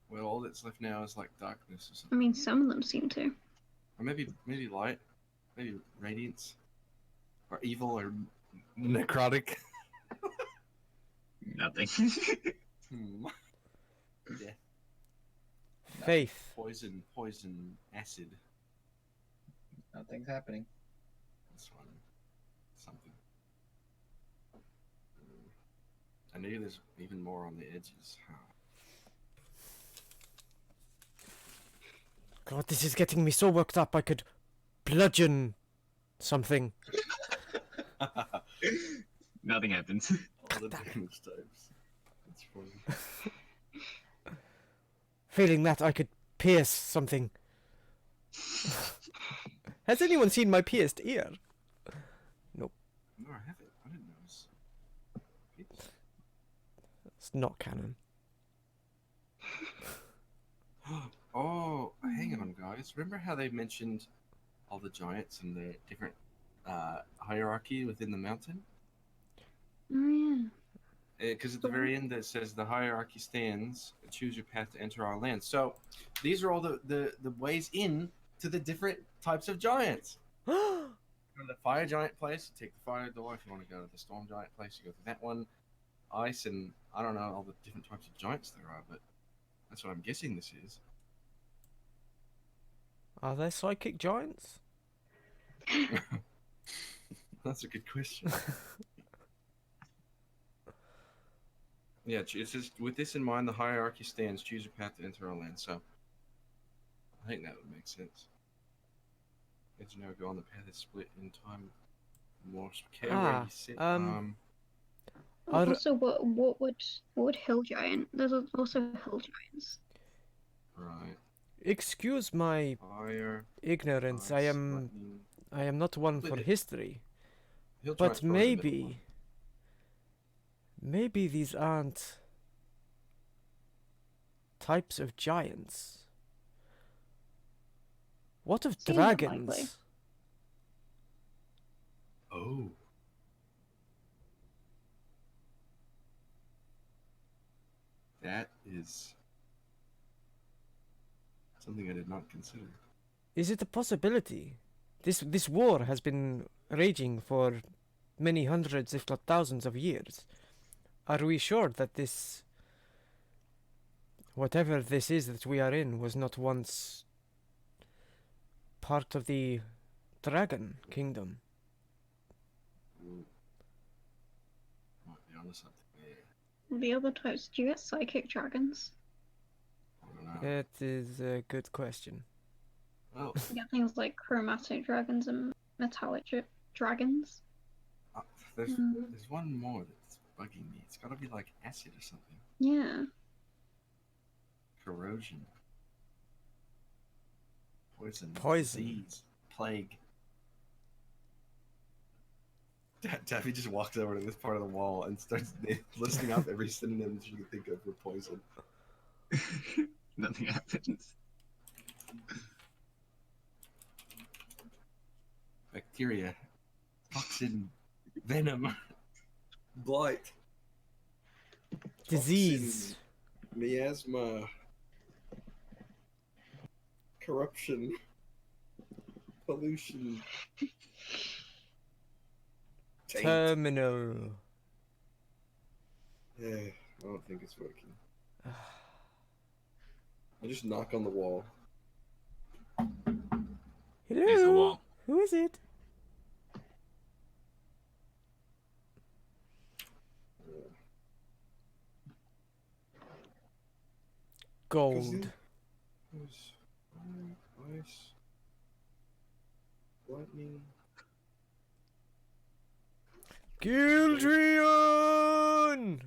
Well, all that's left now is like darkness or I something, mean, some of them seem to. or maybe light, maybe radiance, or evil, or necrotic. Nothing. Yeah, Faith. poison, acid. Nothing's happening. This one, something. I knew there's even more on the edges. God, this is getting me so worked up. I could bludgeon something. Nothing happens. All the damage types. That's funny. Failing that, I could pierce something. Has anyone seen my pierced ear? No, I haven't. I didn't notice. It's not canon. Oh, hang on, guys. Remember how they mentioned all the giants and the different hierarchy within the mountain? Oh, yeah. Because at the very end it says the hierarchy stands, choose your path to enter our land. So these are all the ways in to the different types of giants. Go to the fire giant place, you take the fire door. If you want to go to the storm giant place, you go to that one. Ice and I don't know all the different types of giants there are, but that's what I'm guessing this is. Are there psychic giants? That's a good question. Yeah, it says, with this in mind, the hierarchy stands. Choose your path to enter our land. So, I think that would make sense. As you know, go on the path is split in time. More care where you sit. Are- Also, what would hill giant? There's also hill giants. Right. Excuse my Fire. ignorance. ice, lightning. I am not one for Split it. history. Hill But giant's probably the middle maybe these aren't types of giants. What of Seems dragons? unlikely. one. Oh. That is something I did not consider. Is it a possibility? This war has been raging for many hundreds, if not thousands of years. Are we sure that this, whatever this is that we are in, was not once part of the dragon kingdom? Ooh. Might be onto something. Yeah. The other types, do you get psychic dragons? I don't know. It is a good question. Well, You get things like chromatic dragons and metallic dragons. uh, there's Hmm. there's one more that's bugging me. It's gotta be like acid or something. Yeah. Corrosion. Poison. Poison. Disease. Plague. Taffy just walks over to this part of the wall and starts listing off every synonym that you can think of for poison. Nothing happens. Bacteria. Toxin. Venom. Blight. Disease. Toxin, miasma. Corruption. Pollution. Taint. Terminal. Yeah, I don't think it's working. I just knock on the wall. Hello. There's a wall. Who is it? Gold. Ice. Lightning. Gildrian!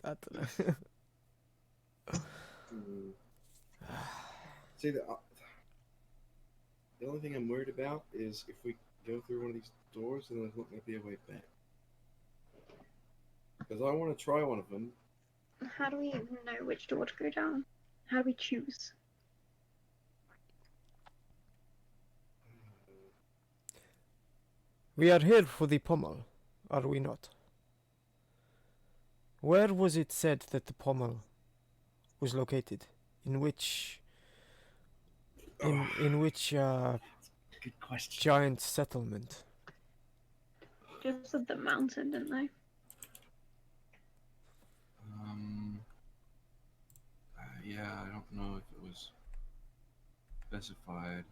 I don't know. See, the only thing I'm worried about is if we go through one of these doors, then there's not going to be a way back. Because I want to try one of them. How do we even know which door to go down? How do we choose? We are here for the pommel, are we not? Where was it said that the pommel was located? In which Good question. giant settlement? Just at the mountain, didn't they? Yeah, I don't know if it was specified.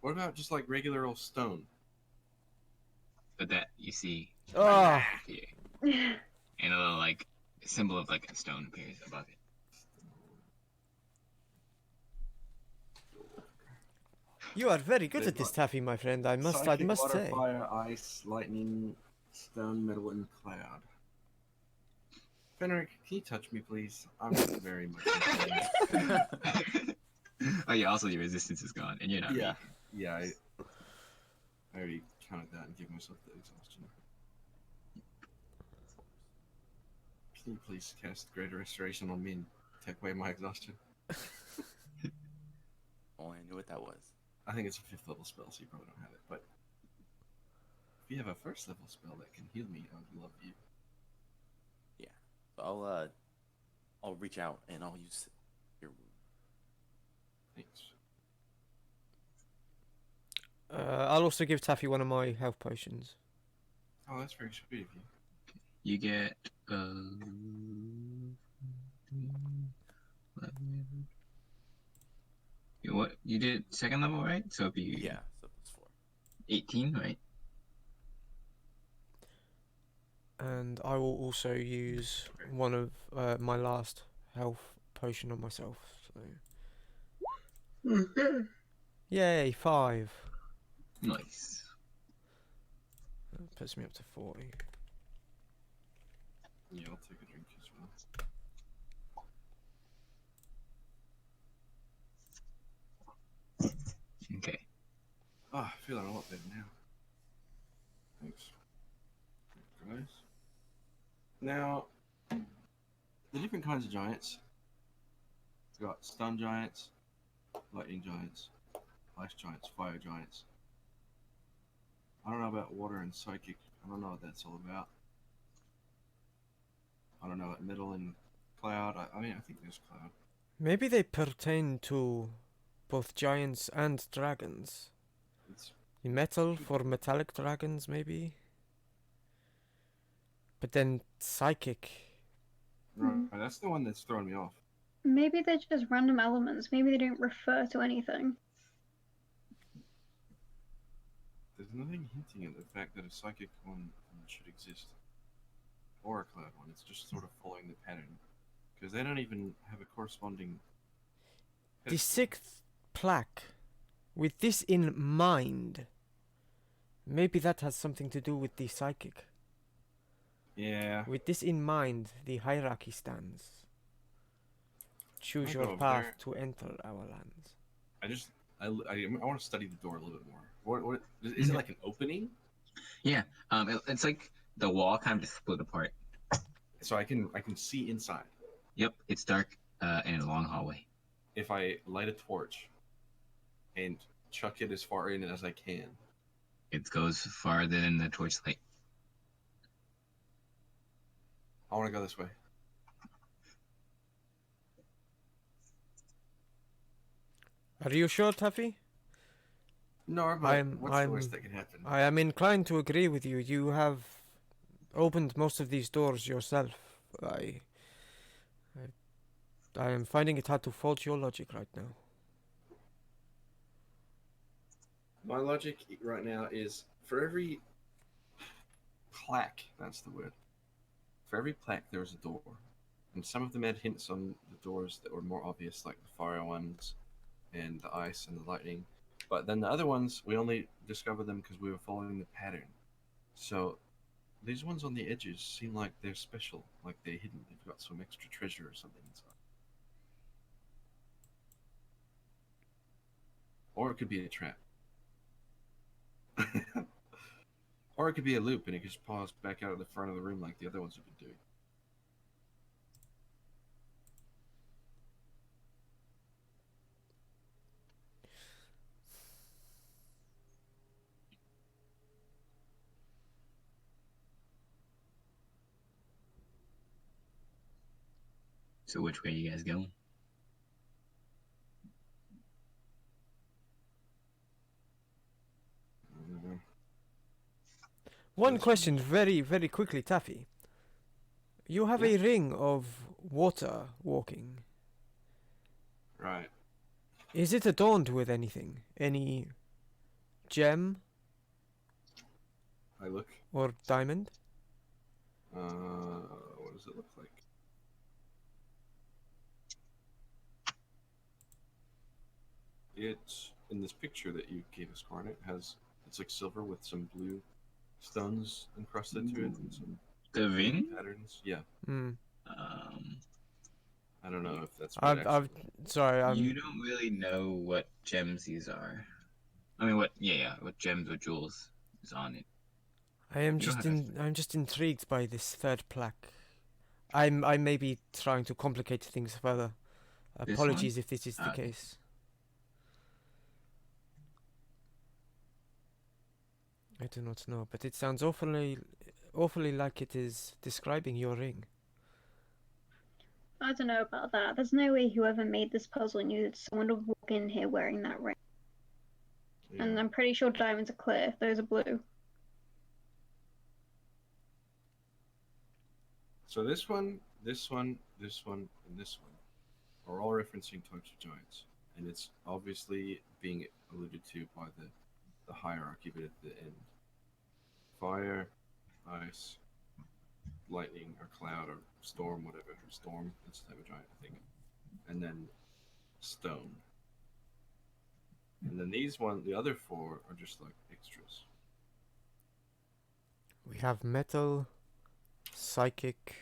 What about just like regular old stone? But that you see Ah, here. And a little like symbol of like a stone appears above it. you are very good at this, Taffy, my friend. I must say. Fire, ice, lightning, stone, metal, and cloud. Fenric, can you touch me, please? I'm very much. Oh yeah, also your resistance is gone, and you're not. Yeah, yeah. I already counted that and gave myself the exhaustion. Can you please cast Greater Restoration on me and take away my exhaustion? Oh, I knew what that was. I think it's a 5th level spell, so you probably don't have it. But if you have a 1st level spell that can heal me, I would love you. Yeah. So I'll reach out and I'll use your wound. Thanks. I'll also give Taffy one of my health potions. Oh, that's very sweet of you. You get what you did 2nd level, right? So it'd be Yeah, so that's 4. 18, right? And I will also use one of my last health potion on myself. So. Yay, 5. Nice. That puts me up to 40. Yeah, I'll take a drink as well. Okay. Oh, I feel a lot better now. Thanks. Guys. Now, the different kinds of giants. We've got stun giants, lightning giants, ice giants, fire giants. I don't know about water and psychic. I don't know what that's all about. I don't know what metal and cloud. I mean, I think there's cloud. Maybe they pertain to both giants and dragons. It's Metal for metallic dragons, maybe? But then psychic. right. That's the one that's throwing me off. Maybe they're just random elements. Maybe they don't refer to anything. There's nothing hinting at the fact that a psychic one should exist. Or a cloud one. It's just sort of following the pattern. Because they don't even have a corresponding... The pedestal. 6th plaque. With this in mind. Maybe that has something to do with the psychic. Yeah. With this in mind, the hierarchy stands. Choose I'll your go over path there. to enter our lands. I want to study the door a little bit more. What is it like an opening? Yeah. It's like the wall kind of just split apart. So I can see inside. Yep. It's dark and a long hallway. If I light a torch and chuck it as far in as I can. It goes farther than the torchlight. I want to go this way. Are you sure, Taffy? No, but what's the worst that can happen? I am inclined to agree with you. You have opened most of these doors yourself. I am finding it hard to fault your logic right now. My logic right now is for every plaque, that's the word. For every plaque, there is a door. And some of them had hints on the doors that were more obvious, like the fire ones and the ice and the lightning. But then the other ones, we only discovered them because we were following the pattern. So these ones on the edges seem like they're special, like they're hidden. They've got some extra treasure or something inside. Or it could be a trap. Or it could be a loop and it just pause back out of the front of the room like the other ones have been doing. So which way are you guys going? One question very, very quickly, Taffy. You have a ring of water walking. Right. Is it adorned with anything? Any gem I look. or diamond? What does it look like? It's in this picture that you gave us, Korin. It's like silver with some blue stones encrusted to it and some The ring? patterns. Yeah. Hmm. I don't know if that's what You don't really know what gems these are. I mean, what gems or jewels is on it. I'm just intrigued by this third plaque. I may be trying to complicate things further. This Apologies if this is the Okay. case. I do not know, but it sounds awfully like it is describing your ring. I don't know about that. There's no way whoever made this puzzle knew that someone would walk in here wearing that ring. Yeah. And I'm pretty sure diamonds are clear. Those are blue. So this one, and this one are all referencing types of giants, and it's obviously being alluded to by the hierarchy, but at the end, fire, ice, lightning, or cloud, or storm, whatever. Storm, that's the type of giant, I think. And then stone. And then the other four are just like extras. We have metal, psychic,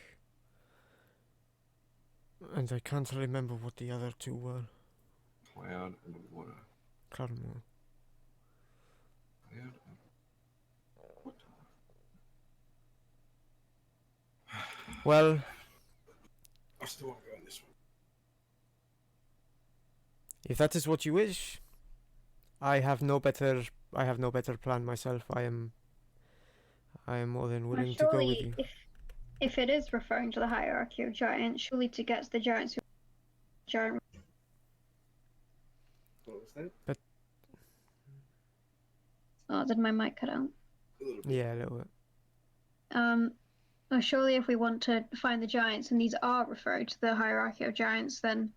and I can't remember what the other two were. Cloud and water. Cloud and water. Cloud and water. Well, I still want to go on this one. if that is what you wish, I have no better plan myself. I am more than willing to go with you. If it is referring to the hierarchy of giants, surely to get to the giants who giant. What was that? But Oh, did my mic cut out? A little bit. yeah, a little bit. Oh, surely if we want to find the giants, and these are referred to the hierarchy of giants, then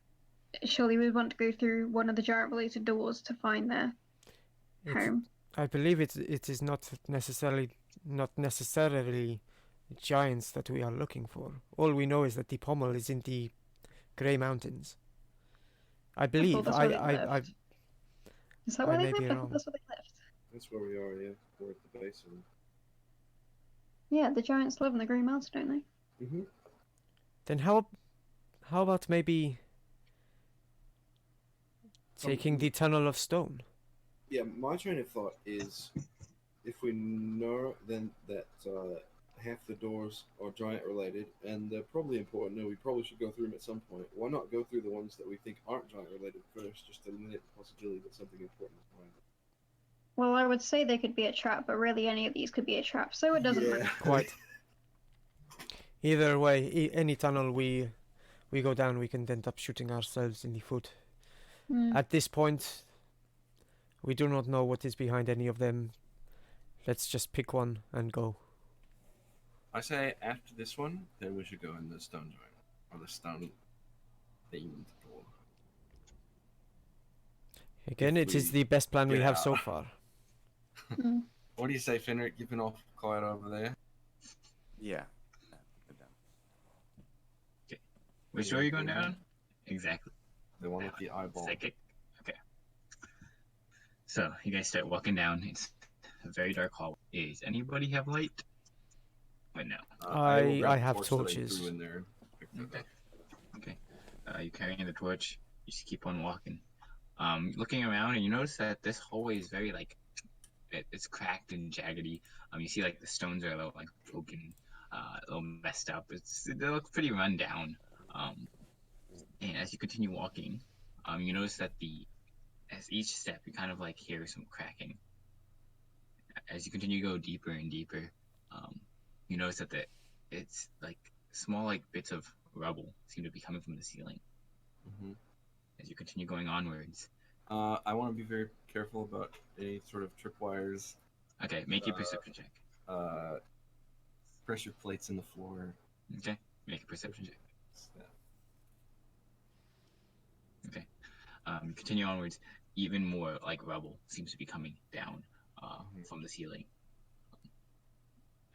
surely we'd want to go through one of the giant-related doors to find their home. I believe it is not necessarily giants that we are looking for. All we know is that the pommel is in the Grey Mountains. I believe. that's where they lived. Is that where I they may be lived? I thought wrong. that's where they lived. That's where we are, yeah. We're at the base of them. Yeah, the giants live in the Grey Mountain, don't they? Mm-hmm. Then how about maybe taking the Tunnel of Stone? Yeah, my train of thought is, if we know then that half the doors are giant related, and they're probably important, we probably should go through them at some point. Why not go through the ones that we think aren't giant related first, just to eliminate the possibility that something important is behind it? Well, I would say they could be a trap, but really any of these could be a trap, so it doesn't matter. Quite. Either way, any tunnel we go down, we can end up shooting ourselves in the foot. At this point, we do not know what is behind any of them. Let's just pick one and go. I say after this one, then we should go in the stone giant, or the stone themed door. Again, it is the best plan we have so far. What do you say, Fenric? You've been all quiet over there. Yeah. Okay. Which door are you going down? Exactly. The one with the eyeball. Psychic. Okay. So you guys start walking down. It's a very dark hall. Does anybody have light? Wait, no. I have torches. In there. Okay. Okay. You carrying the torch. You just keep on walking. Looking around, and you notice that this hallway is very it's cracked and jaggedy. You see like the stones are a little like broken, a little messed up. They look pretty run down. And as you continue walking, you notice that as each step you kind of like hear some cracking. As you continue to go deeper and deeper, you notice that it's like small like bits of rubble seem to be coming from the ceiling. Mm-hmm. As you continue going onwards. I want to be very careful about any sort of tripwires. Okay, make a perception check. Pressure plates in the floor. Okay, make a perception check. Okay. Continue onwards. Even more like rubble seems to be coming down from the ceiling.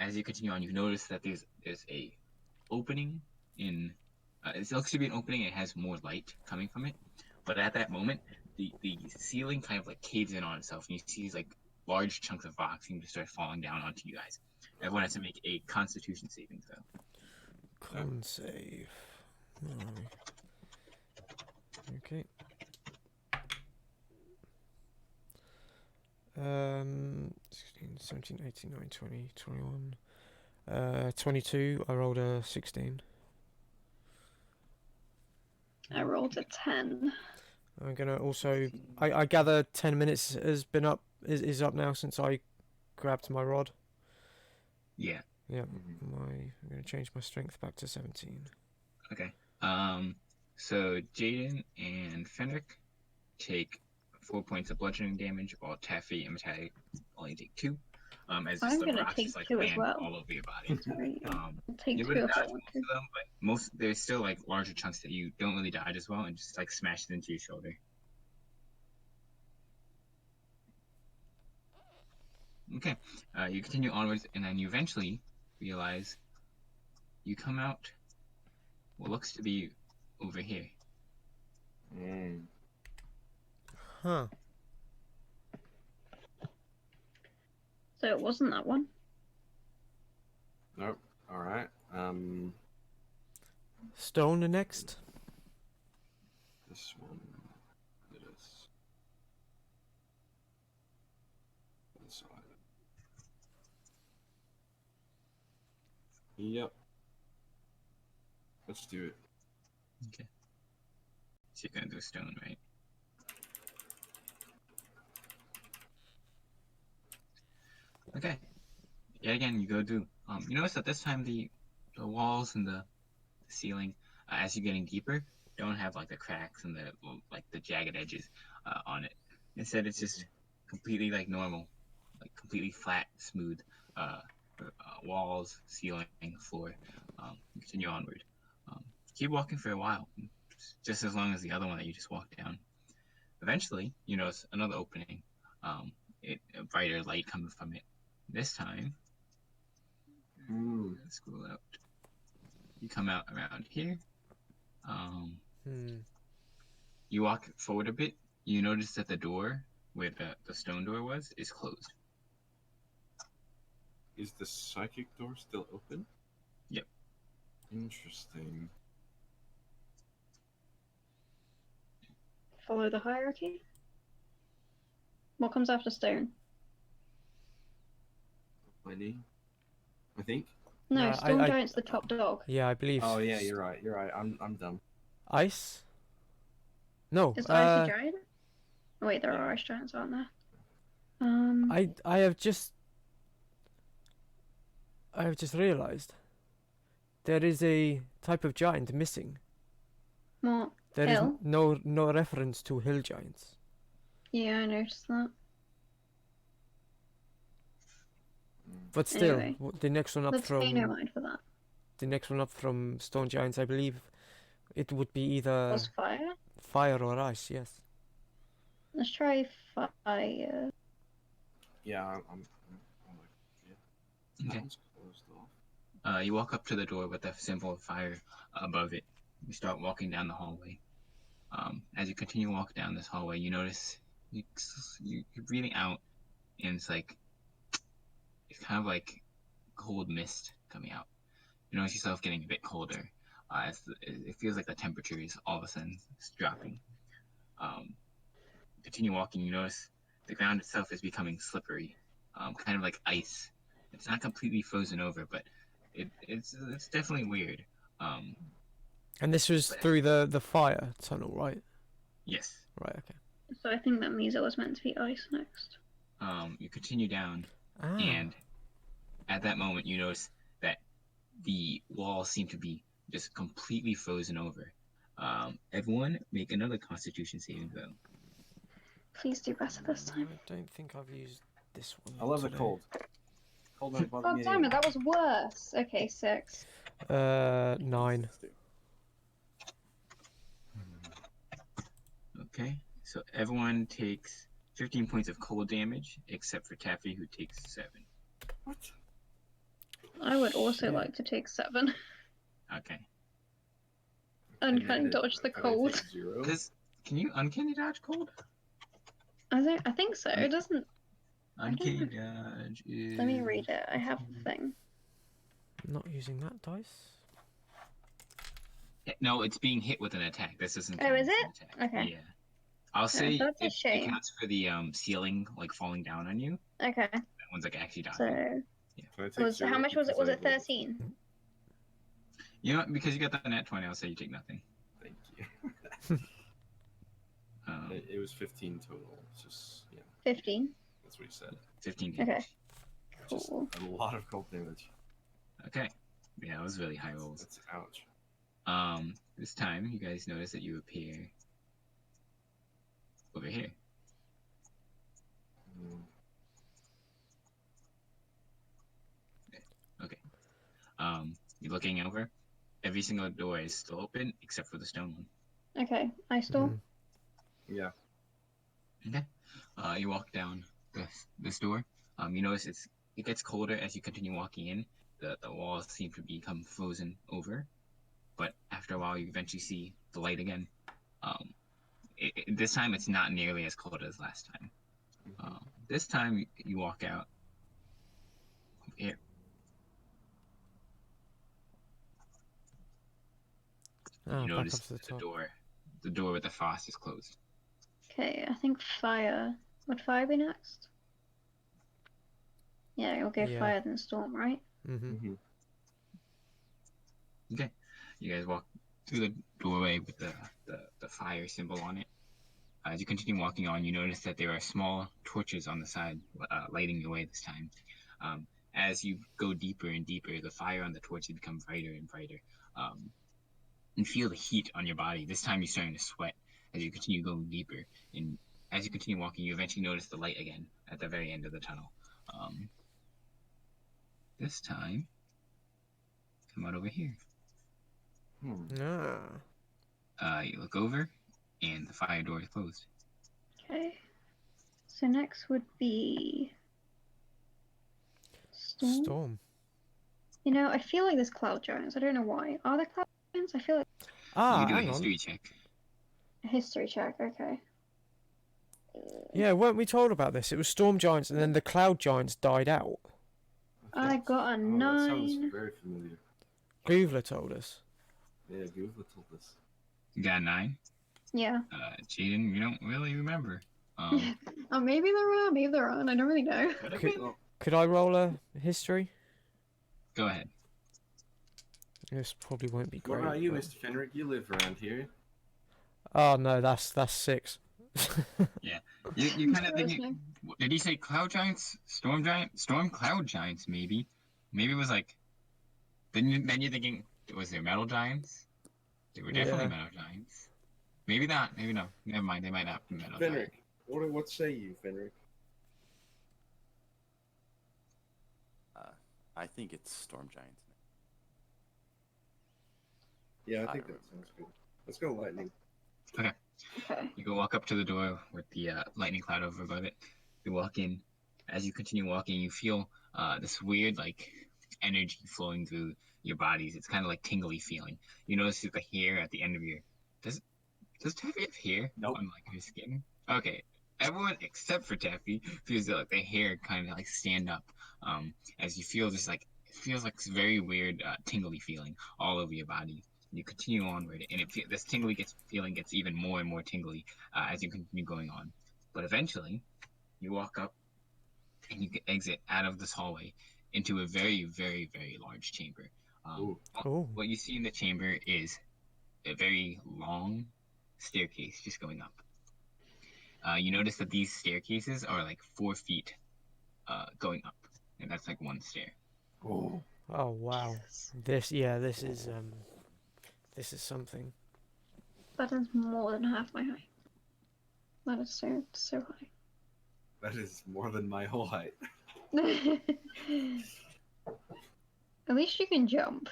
As you continue on, you notice that there's a opening in. It looks to be an opening. It has more light coming from it, but at that moment, the ceiling kind of like caves in on itself, and you see these like large chunks of rock seem to start falling down onto you guys. Everyone has to make a Constitution saving throw. Con save. Okay. 16, 17, 18, 19, 20, 21. 22. I rolled a 16. I rolled a 10. I'm gonna also. I gather 10 minutes has been up. Is up now since I grabbed my rod. Yeah. Yeah. I'm gonna change my strength back to 17. Okay. So Jayden and Fenric take 4 points of bludgeoning damage, while Taffy and Metalli only take 2. As I'm the gonna rocks take just, like, 2 as land well. all over your body. Sorry, I'll take You 2 would if I dodge want most to. of them, but there's still like larger chunks that you don't really dodge as well, and just like smash it into your shoulder. Okay, you continue onwards, and then you eventually realize you come out what looks to be over here. Huh. So it wasn't that one. Nope. All right. Stone next. This one. It is. This side. Yep. Let's do it. Okay. So you're gonna do stone, right? Okay. Yet again, you go do. You notice that this time the walls and the ceiling, as you're getting deeper, don't have like the cracks and the jagged edges on it. Instead, it's just completely like normal, like completely flat, smooth walls, ceiling, floor. Continue onward. Keep walking for a while, just as long as the other one that you just walked down. Eventually, you notice another opening. A brighter light coming from it. This time, scroll out. You come out around here. You walk forward a bit. You notice that the door, where the stone door was, is closed. Is the psychic door still open? Yep. Interesting. Follow the hierarchy. What comes after stone? Lightning, I think. No, Yeah, Storm I- Giant's the top dog. Yeah, I believe. Oh yeah, you're right. You're right. I'm dumb. Ice? No. Is Ice a giant? Oh, wait, there are ice giants, aren't there? I have just realized there is a type of giant missing. What? There is Hill? no reference to hill giants. Yeah, I noticed that. But still, Anyway, the next one up Let's pay no from mind for that. the next one up from stone giants, I believe, it would be either Was fire? fire or ice. Yes. Let's try fire. Yeah, I'm like, yeah. Okay. That one's closed off. You walk up to the door with the symbol of fire above it. You start walking down the hallway. As you continue to walk down this hallway, you notice you're breathing out, and it's kind of like cold mist coming out. You notice yourself getting a bit colder. It feels like the temperature is all of a sudden dropping. Continue walking, you notice the ground itself is becoming slippery, kind of like ice. It's not completely frozen over, but it's definitely weird. And this was through the fire tunnel, right? Yes. Right. Okay. So I think that means it was meant to be ice next. You continue down, Ah. and at that moment, you notice that the walls seem to be just completely frozen over. Everyone, make another Constitution saving throw. Please do better this time. I don't think I've used this one. I love the today. cold. Cold don't bother God me damn it, anymore. that was worse. Okay, 6. 9. Okay, so everyone takes 15 points of cold damage, except for Taffy, who takes 7. What? I would also Shit. like to take 7. Okay. Uncanny dodge the Can I cold. take 0? Can you uncanny dodge cold? I think so. It doesn't. Uncanny dodge is. Let me read it. I have the thing. Not using that dice. No, it's being hit with an attack. This isn't. Oh, is an it? attack. Okay. Yeah. I'll say that's a it shame. counts for the ceiling like falling down on you. Okay. That one's like actually dodging. So Can I take was 0 how much was it? because Was I it rolled- 13? You know what? Because you got the nat 20, I'll say you take nothing. Thank you. Um, It was 15 total. It's just, yeah, 15. that's what he said. 15 Okay. damage. Just Cool. a lot of cold damage. Okay. Yeah, it was really high rolls. That's ouch. This time you guys notice that you appear over here. Mm. Okay. You're looking over. Every single door is still open except for the stone one. Okay. Ice storm. Yeah. Okay. You walk down this door. You notice it gets colder as you continue walking in. The walls seem to become frozen over, but after a while you eventually see the light again. This time it's not nearly as cold as last time. This time you walk out here. Ah, You back notice up to the top. the door with the frost is closed. Okay. I think fire. Would fire be next? Yeah, we'll go Yeah. fire then storm, right? Mm-hmm. Okay. You guys walk through the doorway with the fire symbol on it. As you continue walking on, you notice that there are small torches on the side lighting your way this time. As you go deeper and deeper, the fire on the torches becomes brighter and brighter. You feel the heat on your body. This time you're starting to sweat as you continue going deeper. And as you continue walking, you eventually notice the light again at the very end of the tunnel. this time, come out over here. You look over, and the fire door is closed. Okay. So next would be Storm. Storm. You know, I feel like there's cloud giants. I don't know why. Are there cloud giants? I feel like You Ah, can do a hang on. history check. a history check. Okay. Yeah, weren't we told about this? It was storm giants, and then the cloud giants died out. I got a That sounds 9. very familiar. Groovler told us. Yeah, Google told us. You got a 9. Yeah. Jayden, you don't really remember. Oh, maybe there are, maybe there aren't. I don't really know. Could I roll a history? Go ahead. This probably won't be What great. about you, but- Mr. Fenric? You live around here. Oh no, that's 6. You kind of think. Interesting. Did he say cloud giants? Storm cloud giants, maybe. Maybe it was like. Then you're thinking, was there metal giants? They were definitely Yeah. metal giants. Maybe not. Maybe no. Never mind. They might not be metal Fenric, giants. what say you, Fenric? I think it's storm giants. Yeah, I I think that remember. sounds good. Let's go lightning. Okay. You go walk up to the door with the lightning cloud over above it. You walk in. As you continue walking, you feel this weird like energy flowing through your bodies. It's kind of like tingly feeling. You notice that the hair at the end of your does Taffy have hair Nope. on like her skin? Okay. Everyone except for Taffy feels that like the hair kind of like stand up. As you feel this like it feels like this very weird tingly feeling all over your body. You continue onward, and this feeling gets even more and more tingly as you continue going on. But eventually, you walk up, and you can exit out of this hallway into a very, very, very large chamber. Ooh. Oh, What you see in the chamber is a very long staircase just going up. You notice that these staircases are like 4 feet going up, and that's like one stair. Oh. oh wow. This is something. That is more than half my height. That is so high. That is more than my whole height. At least you can jump.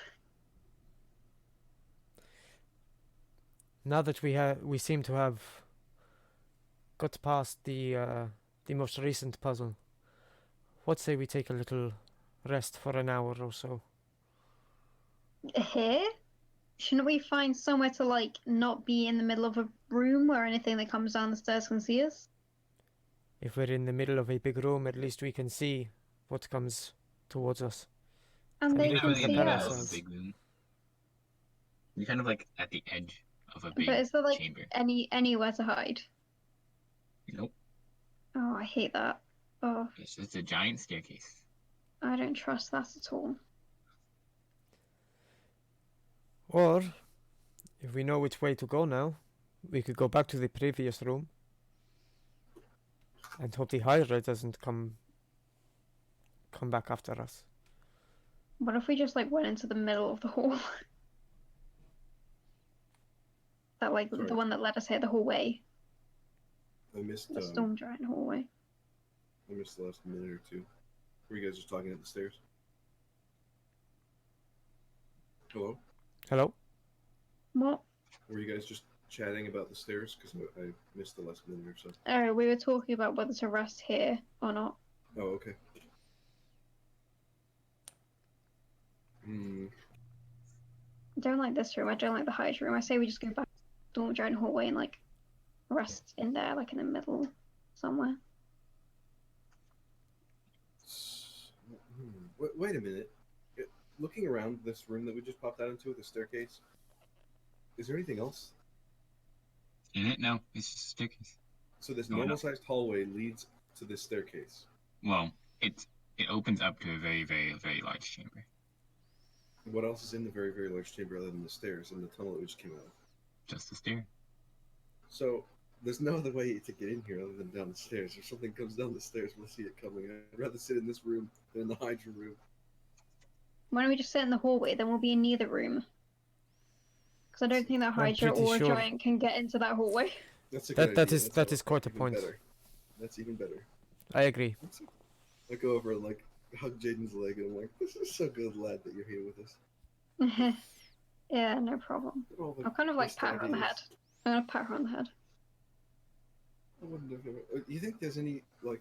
Now that we seem to have got past the most recent puzzle, what say we take a little rest for an hour or so? Here? Shouldn't we find somewhere to like not be in the middle of a room where anything that comes down the stairs can see us? If we're in the middle of a big room, at least we can see what comes towards us. And And they we You're can not can really in see the prepare middle of us. a ourselves. big room. You're kind of like at the edge of a big But is there like chamber. anywhere to hide? Nope. Oh, I hate that. Oh, It's just a giant staircase. I don't trust that at all. Or, if we know which way to go now, we could go back to the previous room and hope the Hydra doesn't come back after us. What if we just like went into the middle of the hall? That like Sorry. the one that led us here the whole way. I missed The storm giant hallway. I missed the last minute or two. Were you guys just talking at the stairs? Hello? Hello? What? Were you guys just chatting about the stairs? Because I missed the last minute or so. Oh, we were talking about whether to rest here or not. Oh, okay. Hmm. I don't like this room. I don't like the Hydra room. I say we just go back to the storm giant hallway and like rest in there, like in the middle somewhere. Wait a minute. Looking around this room that we just popped out into with the staircase, is there anything else? In it? No, it's just a staircase. So this Oh, no. normal-sized hallway leads to this staircase. Well, it opens up to a very, very, very large chamber. What else is in the very, very large chamber other than the stairs and the tunnel that we just came out of? Just a stair. So there's no other way to get in here other than down the stairs. If something comes down the stairs, we'll see it coming. I'd rather sit in this room than in the Hydra room. Why don't we just sit in the hallway? Then we'll be in neither room. Because I don't think that I'm Hydra pretty or a sure- giant can get into that hallway. That's a That- good that idea. is- That's that is quite a even point. Better. That's even better. I agree. I go over and like hug Jayden's leg, and I'm like, "This is so good, lad, that you're here with us." Yeah, no problem. All the I'll kind of like best pat her on the head. ideas. I'm gonna pat her on the head. I wouldn't have ever. You think there's any like?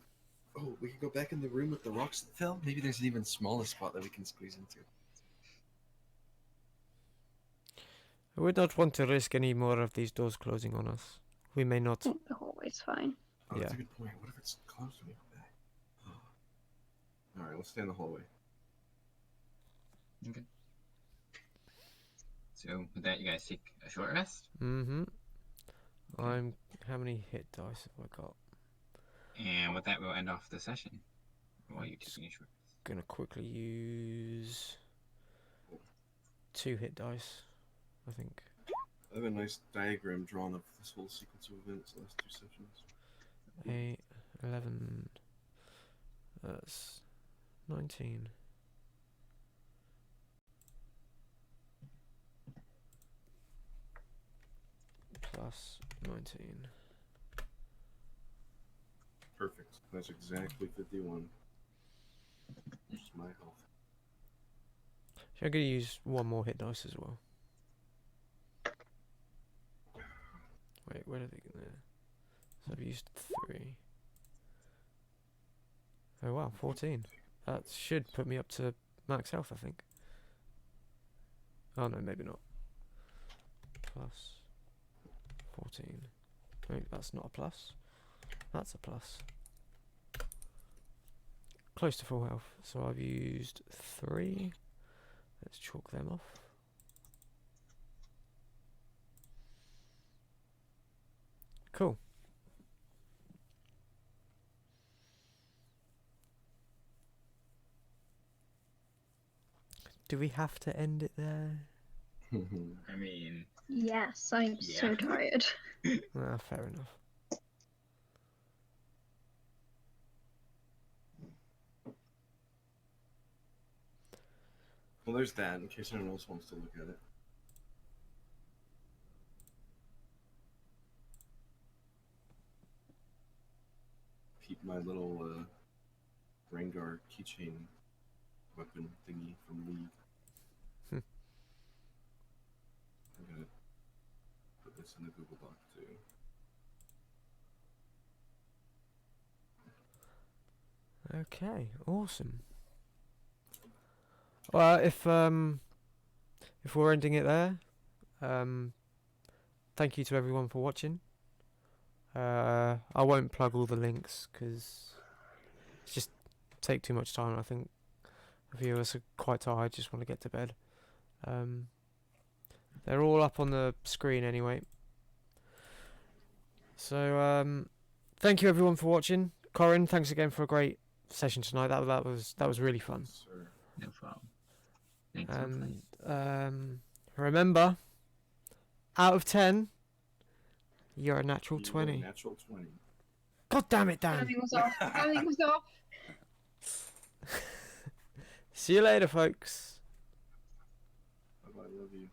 Oh, we could go back in the room with the rocks that fell. Maybe there's an even smaller spot that we can squeeze into. I would not want to risk any more of these doors closing on us. We may not. I think the hallway's fine. Oh, that's Yeah. a good point. What if it's closed when we go back? All right, let's stay in the hallway. Okay. So with that, you guys take a short rest, Mm-hmm. I'm. How many hit dice have I got? and with that, we'll end off the session while you take a short rest. Gonna quickly use 2 hit dice, I think. I have a nice diagram drawn of this whole sequence of events the last 2 sessions. 8, 11. That's 19. Plus 19. Perfect. That's exactly 51. Just my health. So I'm gonna use 1 more hit dice as well. Wait, where are they gonna? So I've used 3. Oh wow, 14. That should put me up to max health, I think. Oh no, maybe not. Plus 14. Wait, that's not a plus. That's a plus. Close to full health. So I've used 3. Let's chalk them off. Cool. Do we have to end it there? I mean, Yes, I'm so Yeah. tired. Ah, fair enough. Well, there's that, in case anyone else wants to look at it. Keep my little Rengar keychain weapon thingy from League. Hmm. I'm gonna put this in the Google Doc too. Okay, awesome. Well, if we're ending it there, thank you to everyone for watching. I won't plug all the links because it's just take too much time. I think the viewers are quite tired, just want to get to bed. They're all up on the screen anyway. So thank you everyone for watching. Korin, thanks again for a great session tonight. That was really fun. Yes, sir. no problem. Thanks for playing. And remember, out of 10, you're a natural You got a 20. Natural 20. God damn it, Dan. Timing was off. Timing was off. See you later, folks. Bye-bye, love you.